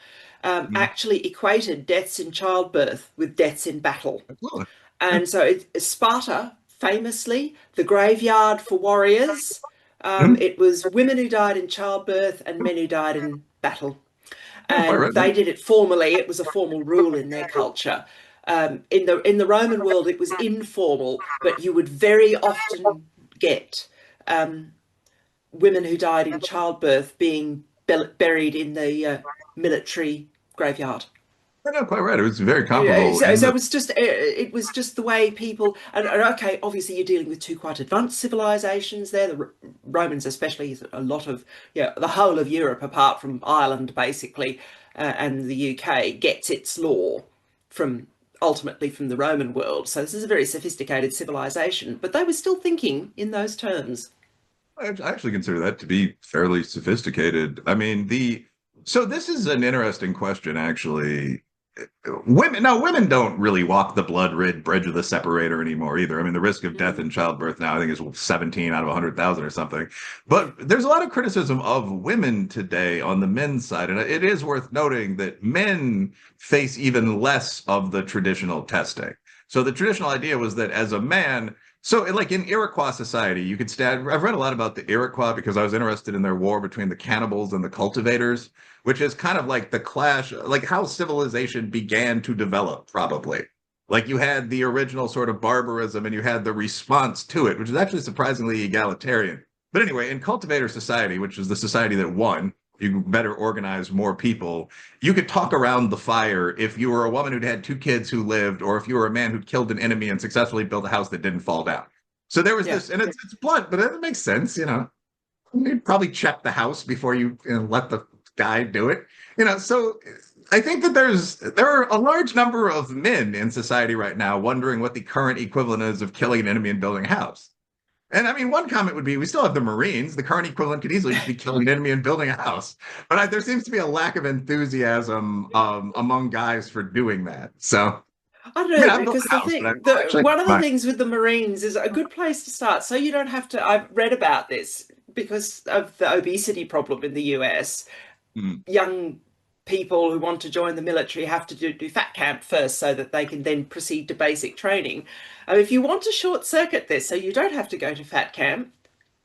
Mhm. actually equated deaths in childbirth with deaths in battle. Absolutely. Yeah. And so Sparta, famously, the graveyard for warriors, Mhm. it was women who died in childbirth and men who died in battle. Yeah, quite And right. they did it formally. It was a formal rule in their culture. In the Roman world, it was informal, but you would very often get um, women who died in childbirth being buried in the military graveyard. No, quite right. It was very Yeah, comparable so, in so the it was just the way people and okay, obviously you're dealing with two quite advanced civilizations there. The Romans, especially, a lot of the whole of Europe, apart from Ireland, basically, and the UK, gets its law from ultimately from the Roman world. So this is a very sophisticated civilization, but they were still thinking in those terms. I actually consider that to be fairly sophisticated. I mean, so this is an interesting question, actually. Women don't really walk the blood-red bridge of the separator anymore either. I mean, the risk of death Mm, in childbirth now, I think, is 17 out of 100,000 or something. yeah. But there's a lot of criticism of women today on the men's side. And it is worth noting that men face even less of the traditional testing. So the traditional idea was that as a man, so like in Iroquois society, you could stand. I've read a lot about the Iroquois because I was interested in their war between the cannibals and the cultivators, which is kind of like the clash, like how civilization began to develop, probably. Like you had the original sort of barbarism and you had the response to it, which is actually surprisingly egalitarian. But anyway, in cultivator society, which is the society that won, you better organize more people. You could talk around the fire if you were a woman who'd had two kids who lived, or if you were a man who'd killed an enemy and successfully built a house that didn't fall down. So there was Yeah. this, and it's blunt, but it makes sense, you know. You'd probably check the house before you let the guy do it. So I think that there are a large number of men in society right now wondering what the current equivalent is of killing an enemy and building a house. And I mean, one comment would be, we still have the Marines. The current equivalent could easily just be killing an enemy and building a house. But there seems to be a lack of enthusiasm among guys for doing that. So, I don't I mean, know, I've built because a the house, but thing, I've actually one of the mine. things with the Marines is a good place to start. So you don't have to, I've read about this because of the obesity problem in the US. Mm, Young people who want to join the military have to do fat camp first so that they can then proceed to basic training. If you want to short circuit this so you don't have to go to fat camp,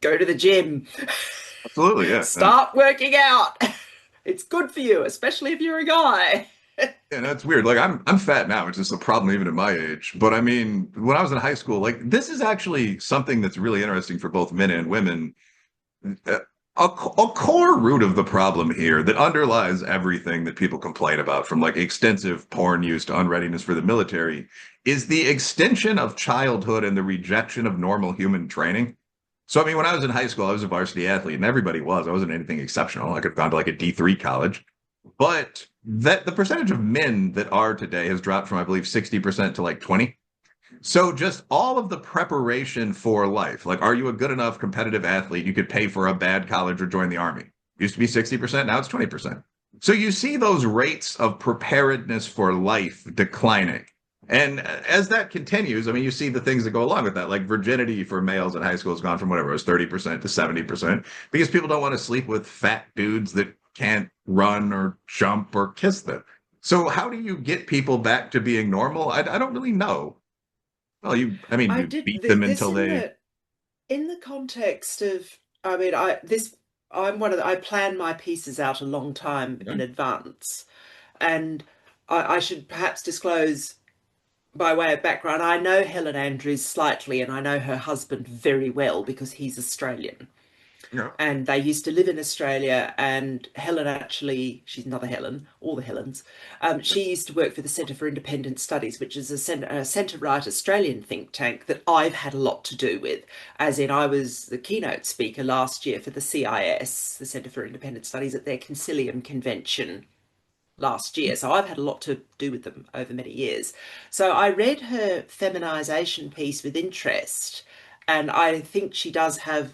go to the gym. absolutely, yeah. Start working out. It's good for you, especially if you're a guy. Yeah, that's weird. Like I'm fat now, which is a problem even at my age. But I mean, when I was in high school, like this is actually something that's really interesting for both men and women. Uh, a core root of the problem here that underlies everything that people complain about, from like extensive porn use to unreadiness for the military, is the extension of childhood and the rejection of normal human training. So, I mean, when I was in high school, I was a varsity athlete, and everybody was. I wasn't anything exceptional. I could have gone to like a D3 college. But that the percentage of men that are today has dropped from, I believe, 60% to like 20. So just all of the preparation for life, like, are you a good enough competitive athlete? You could pay for a bad college or join the army. Used to be 60%, now it's 20%. So you see those rates of preparedness for life declining. And as that continues, I mean, you see the things that go along with that, like virginity for males in high school has gone from whatever it was 30% to 70% because people don't want to sleep with fat dudes that can't run or jump or kiss them. So how do you get people back to being normal? I don't really know. Well, I mean, I you did beat them this until they, in the context of, I mean, I'm one of I plan my pieces out a long time yeah, in advance, and I should perhaps disclose by way of background, I know Helen Andrews slightly, and I know her husband very well because he's Australian. yeah, And they used to live in Australia. And Helen actually, she's another Helen, all the Helens. She used to work for the Centre for Independent Studies, which is a centre-right Australian think tank that I've had a lot to do with. As in, I was the keynote speaker last year for the CIS, the Centre for Independent Studies, at their Concilium convention last year. So I've had a lot to do with them over many years. So I read her feminisation piece with interest, and I think she does have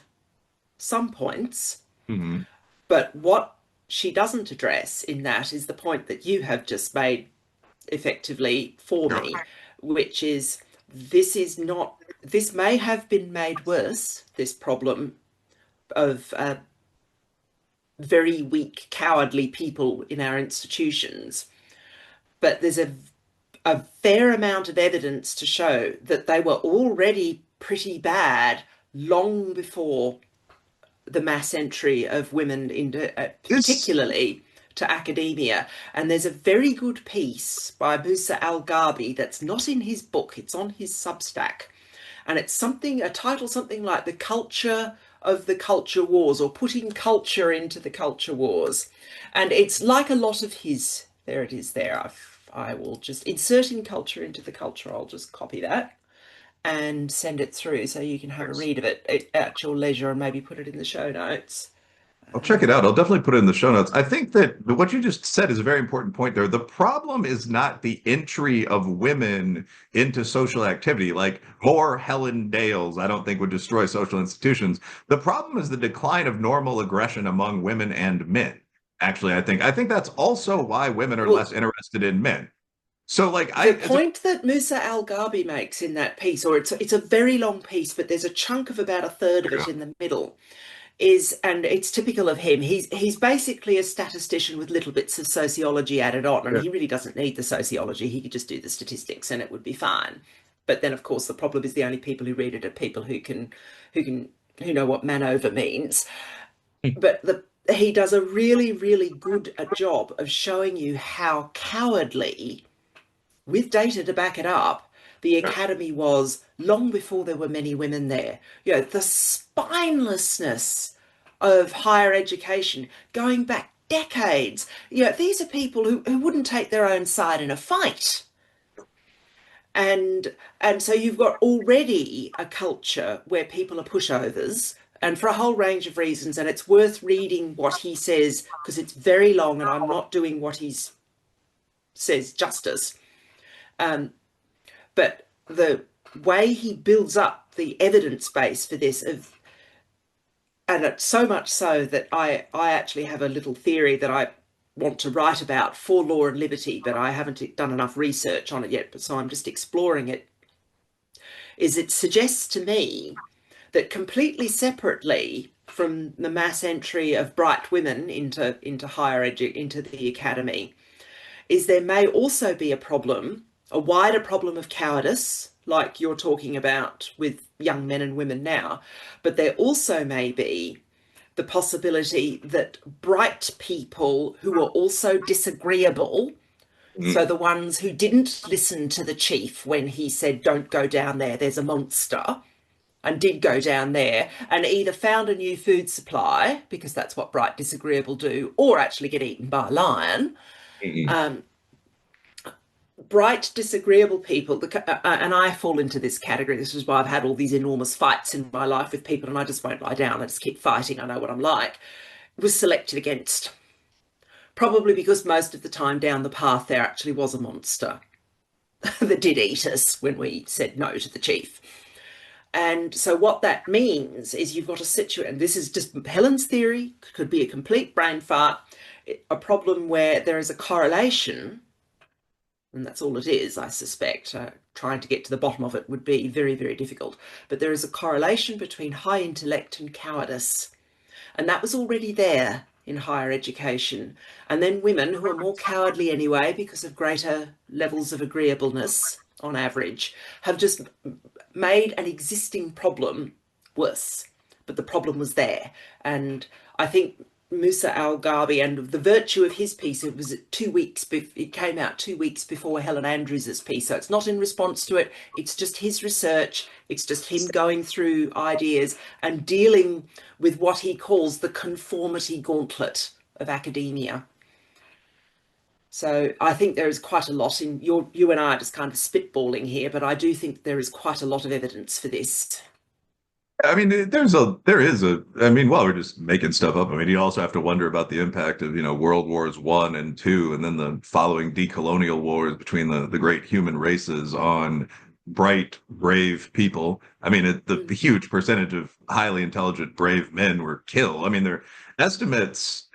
some points, hmm, but what she doesn't address in that is the point that you have just made effectively for yeah. me, which is this is not, this may have been made worse, this problem of very weak, cowardly people in our institutions, but there's a fair amount of evidence to show that they were already pretty bad long before the mass entry of women into, This, particularly to academia. And there's a very good piece by Musa Al-Ghabi that's not in his book, it's on his Substack. And it's something, a title something like The Culture of the Culture Wars, or Putting Culture into the Culture Wars. And it's like a lot of his, there it is there. I will just, inserting culture into the culture, I'll just copy that and send it through so you can have a read of it at your leisure and maybe put it in the show notes. I'll check it out. I'll definitely put it in the show notes. I think that what you just said is a very important point there. The problem is not the entry of women into social activity, like more Helen Dales, I don't think would destroy social institutions. The problem is the decline of normal aggression among women and men. Actually, I think that's also why women are less Well, interested in men. So like I the as a point that Musa Al-Ghabi makes in that piece, or it's a very long piece, but there's a chunk of about a third of it in the middle, is, and it's typical of him, he's basically a statistician with little bits of sociology added on, and yeah, he really doesn't need the sociology, he could just do the statistics and it would be fine. But then of course the problem is the only people who read it are people who know what manover means. But he does a really, really good job of showing you how cowardly, with data to back it up, the yeah, academy was long before there were many women there. You know, the spinelessness of higher education going back decades. These are people who wouldn't take their own side in a fight. And so you've got already a culture where people are pushovers, and for a whole range of reasons. And it's worth reading what he says, because it's very long and I'm not doing what he says justice. But the way he builds up the evidence base for this, and it's so much so that I actually have a little theory that I want to write about for Law and Liberty, but I haven't done enough research on it yet, so I'm just exploring it, is it suggests to me that completely separately from the mass entry of bright women into higher into the academy, is there may also be a problem, a wider problem of cowardice, like you're talking about with young men and women now, but there also may be the possibility that bright people who are also disagreeable, so the ones who didn't listen to the chief when he said, don't go down there, there's a monster, and did go down there and either found a new food supply, because that's what bright disagreeable do, or actually get eaten by a lion. Bright disagreeable people, and I fall into this category. This is why I've had all these enormous fights in my life with people, and I just won't lie down. I just keep fighting. I know what I'm like. Was selected against, probably because most of the time down the path there actually was a monster that did eat us when we said no to the chief. And so what that means is you've got a situation, and this is just Helen's theory, could be a complete brain fart, a problem where there is a correlation, and that's all it is, I suspect. Trying to get to the bottom of it would be very, very difficult. But there is a correlation between high intellect and cowardice. And that was already there in higher education. And then women who are more cowardly anyway, because of greater levels of agreeableness on average, have just made an existing problem worse. But the problem was there. And I think Musa Al-Gharbi, and the virtue of his piece, it was 2 weeks, it came out 2 weeks before Helen Andrews's piece, so it's not in response to it, it's just his research, it's just him going through ideas and dealing with what he calls the conformity gauntlet of academia. So I think there is quite a lot in you and I are just kind of spitballing here, but I do think there is quite a lot of evidence for this. I mean, I mean, well, we're just making stuff up. I mean, you also have to wonder about the impact of, World Wars I and II, and then the following decolonial wars between the great human races on bright, brave people. I mean, the huge percentage of highly intelligent, brave men were killed. I mean, there are estimates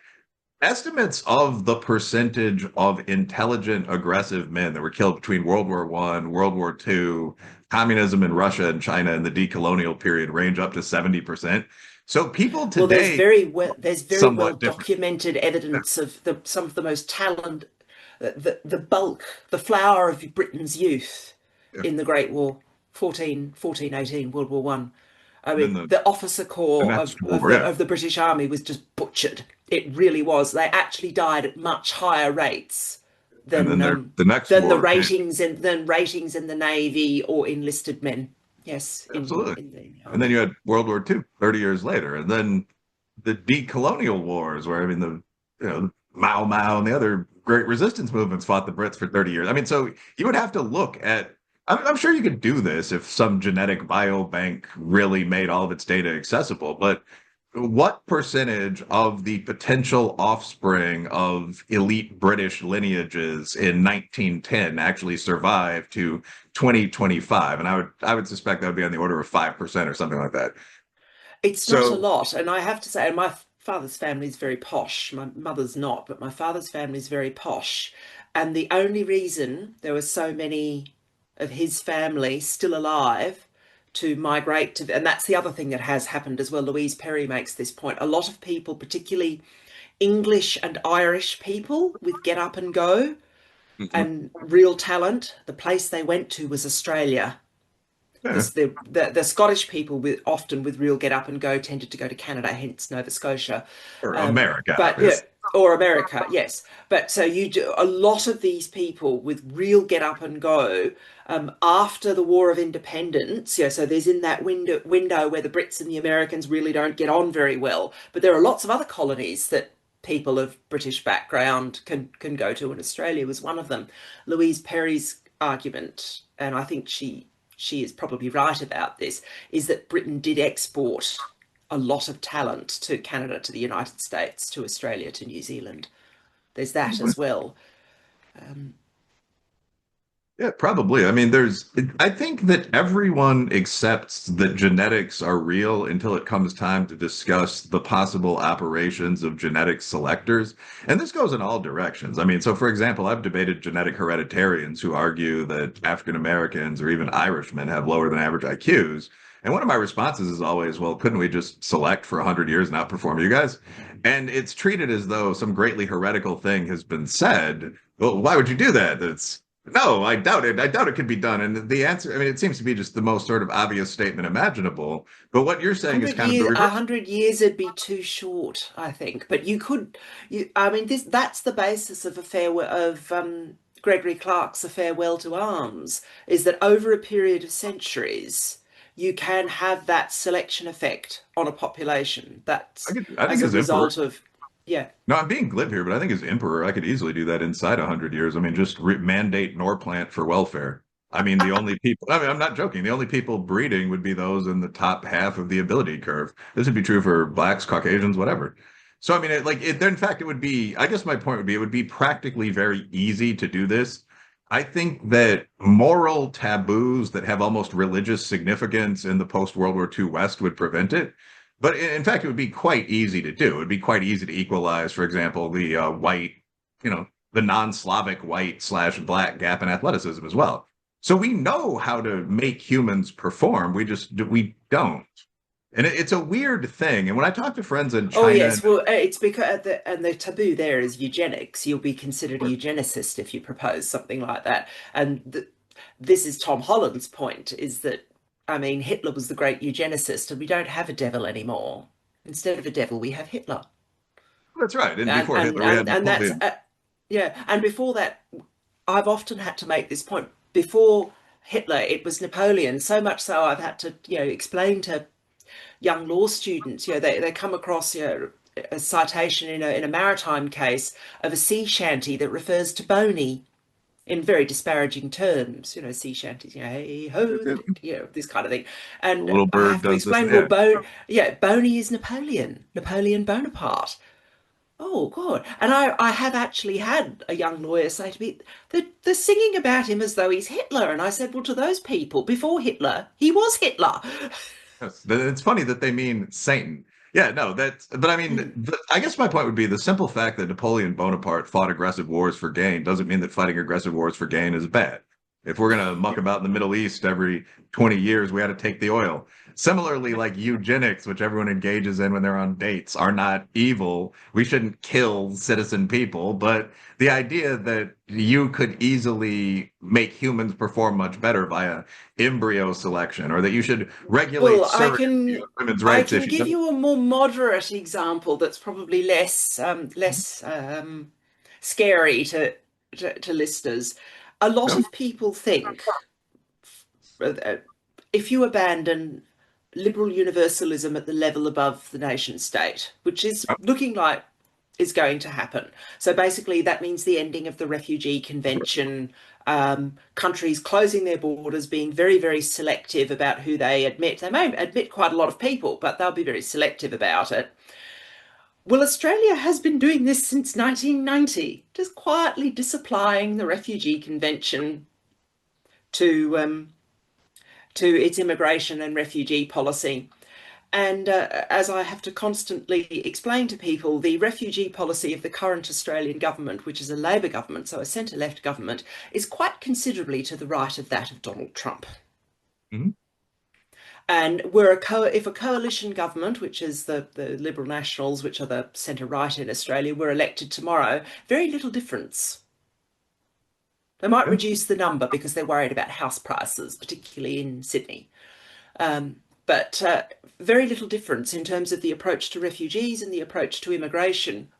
of the percentage of intelligent, aggressive men that were killed between World War I, World War II, communism in Russia and China in the decolonial period range up to 70%. So people today, there's very well somewhat different. documented evidence of some of the most talented, the bulk, the flower of Britain's youth in the Great War, 18, World War One. I mean, the officer corps of the British Army was just butchered. It really was. They actually died at much higher rates than the ratings in the Navy or enlisted men. Yes, absolutely. And then you had World War II 30 years later, and then the decolonial wars, where I mean Mao Mao and the other great resistance movements fought the Brits for 30 years. I mean, so you would have to look at. I'm sure you could do this if some genetic biobank really made all of its data accessible, but what percentage of the potential offspring of elite British lineages in 1910 actually survived to 2025? And I would suspect that would be on the order of 5% or something like that. It's not a lot, and I have to say, my father's family is very posh. My mother's not, but my father's family is very posh. And the only reason there were so many of his family still alive to migrate to, and that's the other thing that has happened as well. Louise Perry makes this point. A lot of people, particularly English and Irish people with get up and go and real talent, the place they went to was Australia. Yeah. The Scottish people often with real get up and go tended to go to Canada, hence Nova Scotia. Or America. But Or America, yes. But so you do a lot of these people with real get up and go after the War of Independence. Yeah, so there's in that window where the Brits and the Americans really don't get on very well. But there are lots of other colonies that people of British background can go to, and Australia was one of them. Louise Perry's argument, and I think she is probably right about this, is that Britain did export a lot of talent to Canada, to the United States, to Australia, to New Zealand. There's that as well. Um, Yeah, probably. I mean, I think that everyone accepts that genetics are real until it comes time to discuss the possible operations of genetic selectors. And this goes in all directions. I mean, so for example, I've debated genetic hereditarians who argue that African Americans or even Irishmen have lower than average IQs. And one of my responses is always, well, couldn't we just select for 100 years and outperform you guys? And it's treated as though some greatly heretical thing has been said. Well, why would you do that? That's no, I doubt it. I doubt it could be done. And the answer, I mean, it seems to be just the most sort of obvious statement imaginable. But what you're saying is 100 kind of the years, reverse. 100 years would be too short, I think. But you could, I mean, that's the basis of Gregory Clark's A Farewell to Arms, is that over a period of centuries, you can have that selection effect on a population. That's I think as a as emperor. result of, yeah. No, I'm being glib here, but I think as emperor, I could easily do that inside 100 years. I mean, just mandate Norplant for welfare. I mean, the only people, I mean, I'm not joking. The only people breeding would be those in the top half of the ability curve. This would be true for blacks, Caucasians, whatever. So, I mean, in fact, it would be, I guess my point would be, it would be practically very easy to do this. I think that moral taboos that have almost religious significance in the post-World War II West would prevent it. But in fact, it would be quite easy to do. It'd be quite easy to equalize, for example, the white, the non-Slavic white slash black gap in athleticism as well. So we know how to make humans perform. We don't. And it's a weird thing. And when I talk to friends in Oh China, yes, well, it's because the taboo there is eugenics. You'll be considered a eugenicist if you propose something like that. And this is Tom Holland's point: is that I mean Hitler was the great eugenicist, and we don't have a devil anymore. Instead of a devil, we have Hitler. that's right. And And before and Hitler, we had and and that's Napoleon. yeah. And before that, I've often had to make this point. Before Hitler, it was Napoleon. So much so, I've had to explain to young law students, they come across, a citation in a maritime case of a sea shanty that refers to Boney in very disparaging terms, sea shanties, hey ho, A this kind of thing. And little I bird have to does this. explain, well, Yeah. Boney is Napoleon Bonaparte. Oh God. And I have actually had a young lawyer say to me, they're singing about him as though he's Hitler. And I said, well, to those people, before Hitler, he was Hitler. Yes. It's funny that they mean Satan. Yeah, no, but I mean, I guess my point would be the simple fact that Napoleon Bonaparte fought aggressive wars for gain doesn't mean that fighting aggressive wars for gain is bad. If we're going to muck about in the Middle East every 20 years, we had to take the oil. Similarly, like eugenics, which everyone engages in when they're on dates, are not evil. We shouldn't kill citizen people, but the idea that you could easily make humans perform much better via embryo selection, or that you should regulate Well, surrogacy on women's I rights can issues. give you a more moderate example that's probably less scary to listeners. A lot No, of people think if you abandon liberal universalism at the level above the nation state, which is no, looking like is going to happen. So basically, that means the ending of the Refugee Convention, countries closing their borders, being very, very selective about who they admit. They may admit quite a lot of people, but they'll be very selective about it. Well, Australia has been doing this since 1990, just quietly disapplying the Refugee Convention to to its immigration and refugee policy. And as I have to constantly explain to people, the refugee policy of the current Australian government, which is a Labor government, so a centre-left government, is quite considerably to the right of that of Donald Trump. mhm. And if a coalition government, which is the Liberal Nationals, which are the centre-right in Australia, were elected tomorrow, very little difference. They might Yeah. reduce the number because they're worried about house prices, particularly in Sydney. But very little difference in terms of the approach to refugees and the approach to immigration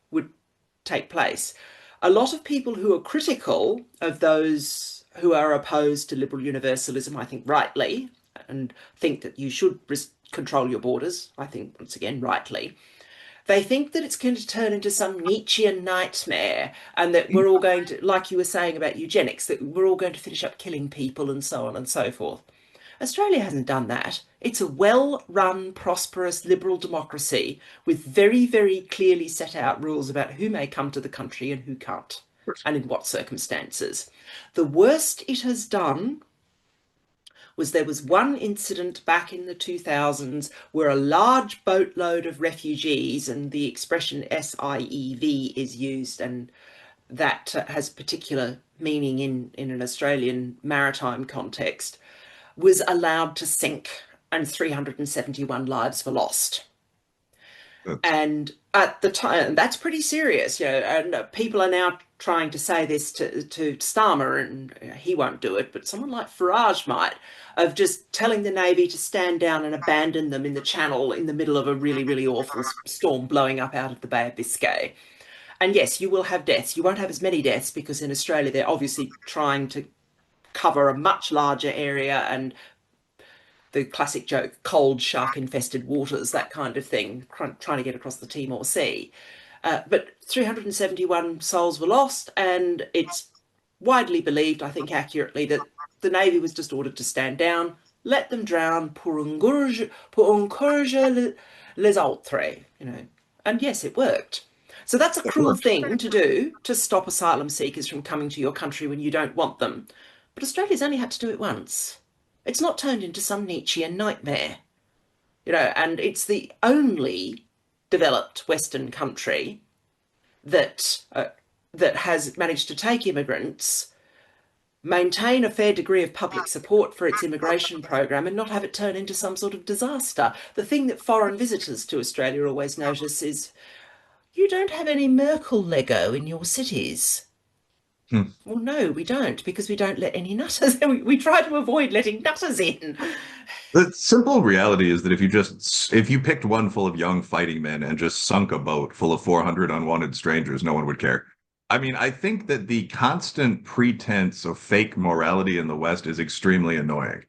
take place. A lot of people who are critical of those who are opposed to liberal universalism, I think rightly, and think that you should control your borders, I think once again rightly, they think that it's going to turn into some Nietzschean nightmare and that we're all going to, like you were saying about eugenics, that we're all going to finish up killing people and so on and so forth. Australia hasn't done that. It's a well-run, prosperous, liberal democracy with very, very clearly set out rules about who may come to the country and who can't, and in what circumstances. The worst it has done was there was one incident back in the 2000s where a large boatload of refugees, and the expression SIEV is used, and that has particular meaning in an Australian maritime context, was allowed to sink and 371 lives were lost. That's And at the time, that's pretty serious, and people are now trying to say this to Starmer, and he won't do it, but someone like Farage might, of just telling the Navy to stand down and abandon them in the Channel in the middle of a really, really awful storm blowing up out of the Bay of Biscay. And yes, you will have deaths. You won't have as many deaths because in Australia they're obviously trying to cover a much larger area, and the classic joke, cold shark infested waters, that kind of thing, trying to get across the Timor Sea. But 371 souls were lost, and it's widely believed, I think accurately, that the Navy was just ordered to stand down, let them drown, pour encourager les autres, And yes, it worked. So that's a it cruel worked. thing to do, to stop asylum seekers from coming to your country when you don't want them. But Australia's only had to do it once. It's not turned into some Nietzschean nightmare, and it's the only developed Western country that that has managed to take immigrants, maintain a fair degree of public support for its immigration program, and not have it turn into some sort of disaster. The thing that foreign visitors to Australia always notice is you don't have any Merkel Lego in your cities. Hmm. Well, no, we don't, because we don't let any nutters. We try to avoid letting nutters in. The simple reality is that if you picked one full of young fighting men and just sunk a boat full of 400 unwanted strangers, no one would care. I mean, I think that the constant pretense of fake morality in the West is extremely annoying.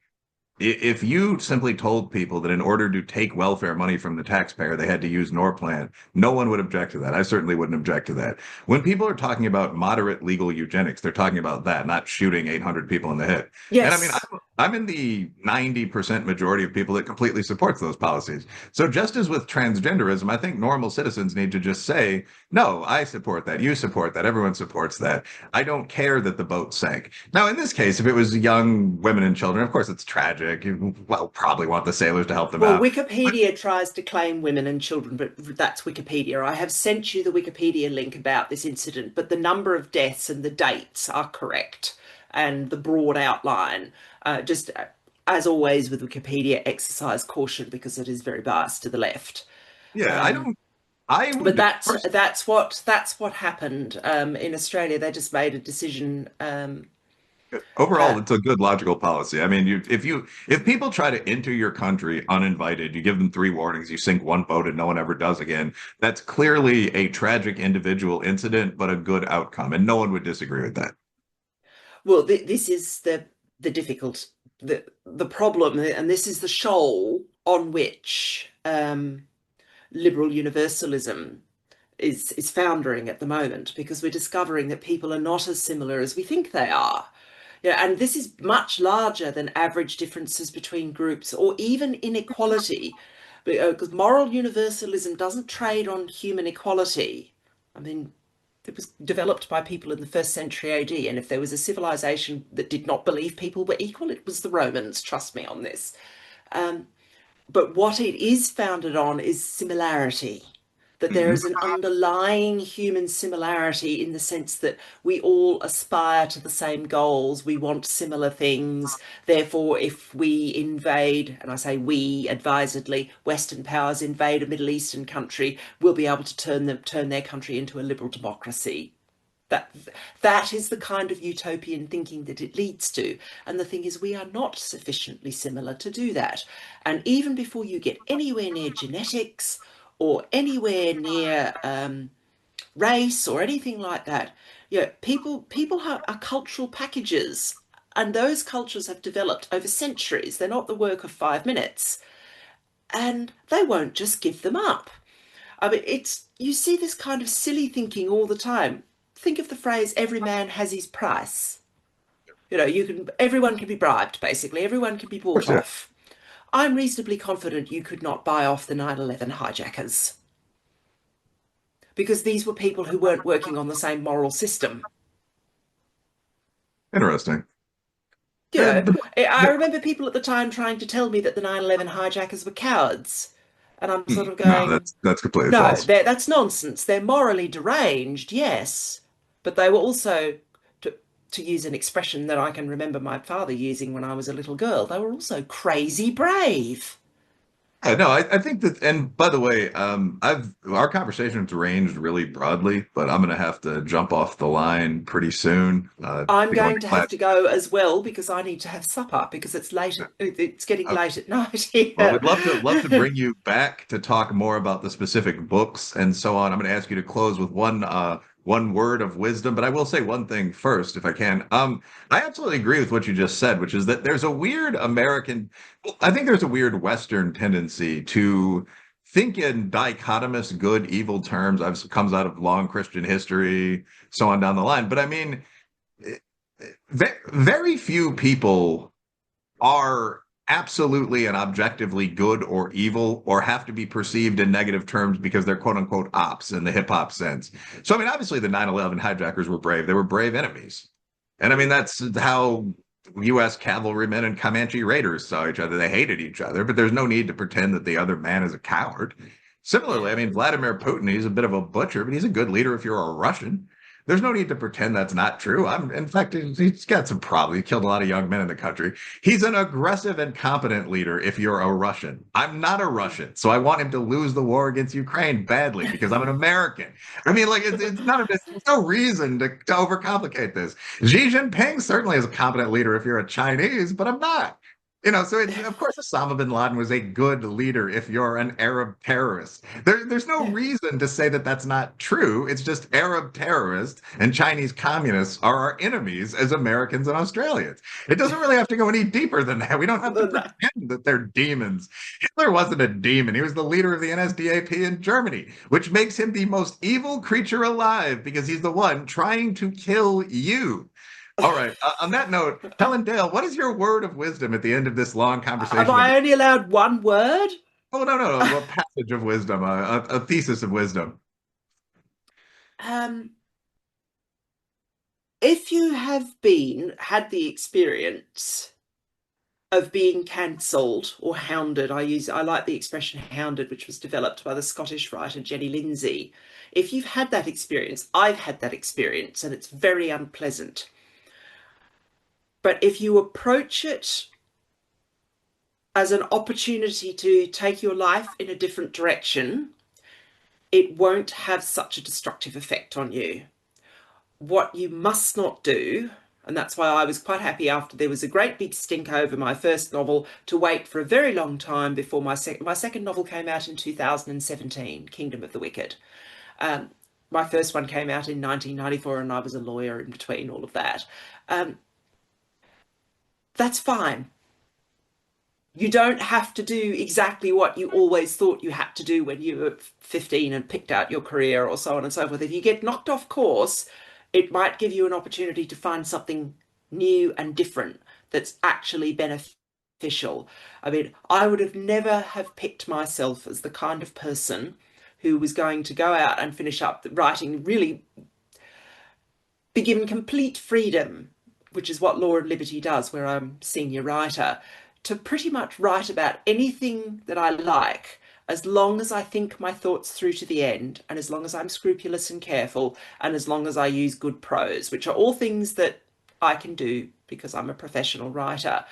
If you simply told people that in order to take welfare money from the taxpayer, they had to use Norplan, no one would object to that. I certainly wouldn't object to that. When people are talking about moderate legal eugenics, they're talking about that, not shooting 800 people in the head. And I mean, Yes. I'm in the 90% majority of people that completely supports those policies. So just as with transgenderism, I think normal citizens need to just say, no, I support that. You support that. Everyone supports that. I don't care that the boat sank. Now, in this case, if it was young women and children, of course, it's tragic. You, well, probably want the sailors to help them Well, out. Wikipedia tries to claim women and children, but that's Wikipedia. I have sent you the Wikipedia link about this incident, but the number of deaths and the dates are correct, and the broad outline. Just as always with Wikipedia, exercise caution because it is very biased to the left. Yeah, Um, I but would, that's what happened in Australia. They just made a decision. overall, Uh, it's a good logical policy. I mean, if people try to enter your country uninvited, you give them 3 warnings, you sink one boat and no one ever does again. That's clearly a tragic individual incident, but a good outcome, and no one would disagree with that. well, this is the difficult the problem, and this is the shoal on which liberal universalism is foundering at the moment, because we're discovering that people are not as similar as we think they are. Yeah, and this is much larger than average differences between groups or even inequality, because moral universalism doesn't trade on human equality. I mean, it was developed by people in the first century AD, and if there was a civilization that did not believe people were equal, it was the Romans. Trust me on this. Um, but what it is founded on is similarity, that there Mhm. is an underlying human similarity in the sense that we all aspire to the same goals, we want similar things. Therefore, if we invade, and I say we advisedly, Western powers invade a Middle Eastern country, we'll be able to turn their country into a liberal democracy. That that is the kind of utopian thinking that it leads to. And the thing is, we are not sufficiently similar to do that. And even before you get anywhere near genetics or anywhere near race or anything like that. People are cultural packages, and those cultures have developed over centuries. They're not the work of 5 minutes, and they won't just give them up. I mean, it's you see this kind of silly thinking all the time. Think of the phrase "every man has his price." Everyone can be bribed, basically. Everyone can be Of bought course, yeah. off. I'm reasonably confident you could not buy off the 9/11 hijackers because these were people who weren't working on the same moral system. Interesting. You Yeah, know, I remember people at the time trying to tell me that the 9/11 hijackers were cowards. And I'm sort of no, going, that's completely no, false. that's nonsense. They're morally deranged, yes. But they were also, to use an expression that I can remember my father using when I was a little girl, they were also crazy brave. Yeah, no, I think that, and by the way, I've our conversation's ranged really broadly, but I'm gonna have to jump off the line pretty soon I'm to go going into to class. have to go as well because I need to have supper because it's getting Uh, late at night well, here. we'd love to bring you back to talk more about the specific books and so on. I'm going to ask you to close with one word of wisdom, but I will say one thing first, if I can. I absolutely agree with what you just said, which is that there's a weird well, I think there's a weird Western tendency to think in dichotomous good evil terms. I've comes out of long Christian history, so on down the line. But I mean, very few people are absolutely and objectively good or evil or have to be perceived in negative terms because they're quote unquote ops in the hip hop sense. So, I mean, obviously the 9/11 hijackers were brave. They were brave enemies. And I mean, that's how US cavalrymen and Comanche raiders saw each other. They hated each other, but there's no need to pretend that the other man is a coward. Similarly, I Yeah. mean, Vladimir Putin, he's a bit of a butcher, but he's a good leader if you're a Russian. There's no need to pretend that's not true. In fact, he's got some problems. He killed a lot of young men in the country. He's an aggressive and competent leader if you're a Russian. I'm not a Russian, so I want him to lose the war against Ukraine badly because I'm an American. I mean, like, it's none of this. There's no reason to overcomplicate this. Xi Jinping certainly is a competent leader if you're a Chinese, but I'm not. So of course Osama bin Laden was a good leader if you're an Arab terrorist. There's no Yeah. reason to say that that's not true. It's just Arab terrorists and Chinese communists are our enemies as Americans and Australians. It doesn't really have to go any deeper than that. We don't have to No. pretend that they're demons. Hitler wasn't a demon. He was the leader of the NSDAP in Germany, which makes him the most evil creature alive because he's the one trying to kill you. All right. On that note, Helen Dale, what is your word of wisdom at the end of this long Am conversation I about? only allowed one word? Oh, no, a passage of wisdom, a thesis of wisdom. Um, if you have had the experience of being cancelled or hounded, I like the expression hounded, which was developed by the Scottish writer Jenny Lindsay. If you've had that experience, I've had that experience, and it's very unpleasant. But if you approach it as an opportunity to take your life in a different direction, it won't have such a destructive effect on you. What you must not do, and that's why I was quite happy after there was a great big stink over my first novel to wait for a very long time before my second novel came out in 2017, Kingdom of the Wicked. Um, my first one came out in 1994, and I was a lawyer in between all of that. Um, that's fine. You don't have to do exactly what you always thought you had to do when you were 15 and picked out your career or so on and so forth. If you get knocked off course, it might give you an opportunity to find something new and different that's actually beneficial. I mean, I would have never have picked myself as the kind of person who was going to go out and finish up writing, really be given complete freedom, which is what Law and Liberty does, where I'm senior writer, to pretty much write about anything that I like, as long as I think my thoughts through to the end, and as long as I'm scrupulous and careful, and as long as I use good prose, which are all things that I can do because I'm a professional writer.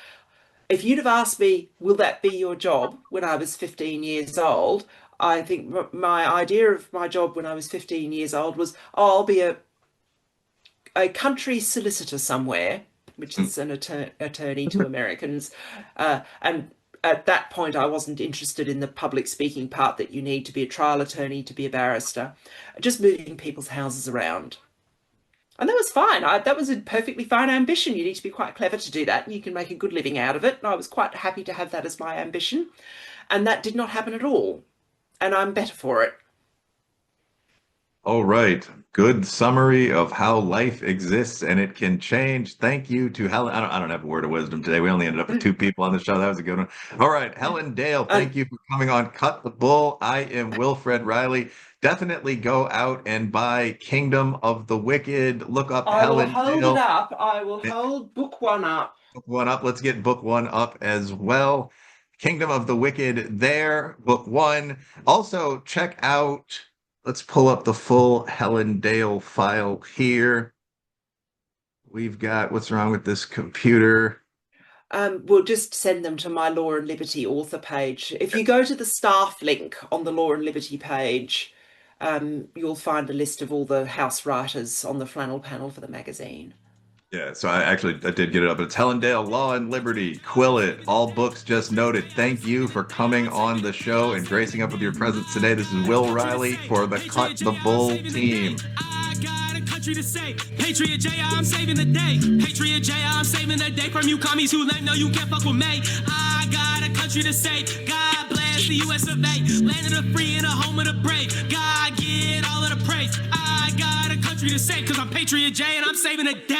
If you'd have asked me, will that be your job when I was 15 years old? I think my idea of my job when I was 15 years old was, oh, I'll be a country solicitor somewhere, which Hmm. is an attorney to Americans, and at that point, I wasn't interested in the public speaking part that you need to be a trial attorney, to be a barrister, just moving people's houses around. And that was fine. That was a perfectly fine ambition. You need to be quite clever to do that, and you can make a good living out of it. And I was quite happy to have that as my ambition. And that did not happen at all. And I'm better for it. All right. Good summary of how life exists and it can change. Thank you to Helen. I don't have a word of wisdom today. We only ended up with 2 people on the show. That was a good one. All right. Helen Dale, thank you for coming on Cut the Bull. I am Wilfred Reilly. Definitely go out and buy Kingdom of the Wicked. Look up I will Helen hold Dale. it up. I will hold book 1 up. Book 1 up. Let's get book 1 up as well. Kingdom of the Wicked there, book 1. Also, check out, let's pull up the full Helen Dale file here. We've got, what's wrong with this computer? We'll just send them to my Law and Liberty author page. If you go to the staff link on the Law and Liberty page, you'll find a list of all the house writers on the flannel panel for the magazine. Yeah, so I did get it up. It's Helen Dale, Law and Liberty, Quill It, all books just noted. Thank you for coming on the show and gracing up with your presence today. This is Will Reilly for the Cut the Bull team. Country to say, Patriot J, I'm saving the day. Patriot J, I'm saving the day from you commies who lame. No, you can't fuck with me. I got a country to say. God bless the US of A, land of the free and a home of the brave. God get all of the praise. I got a country to say, cause I'm Patriot J and I'm saving the day.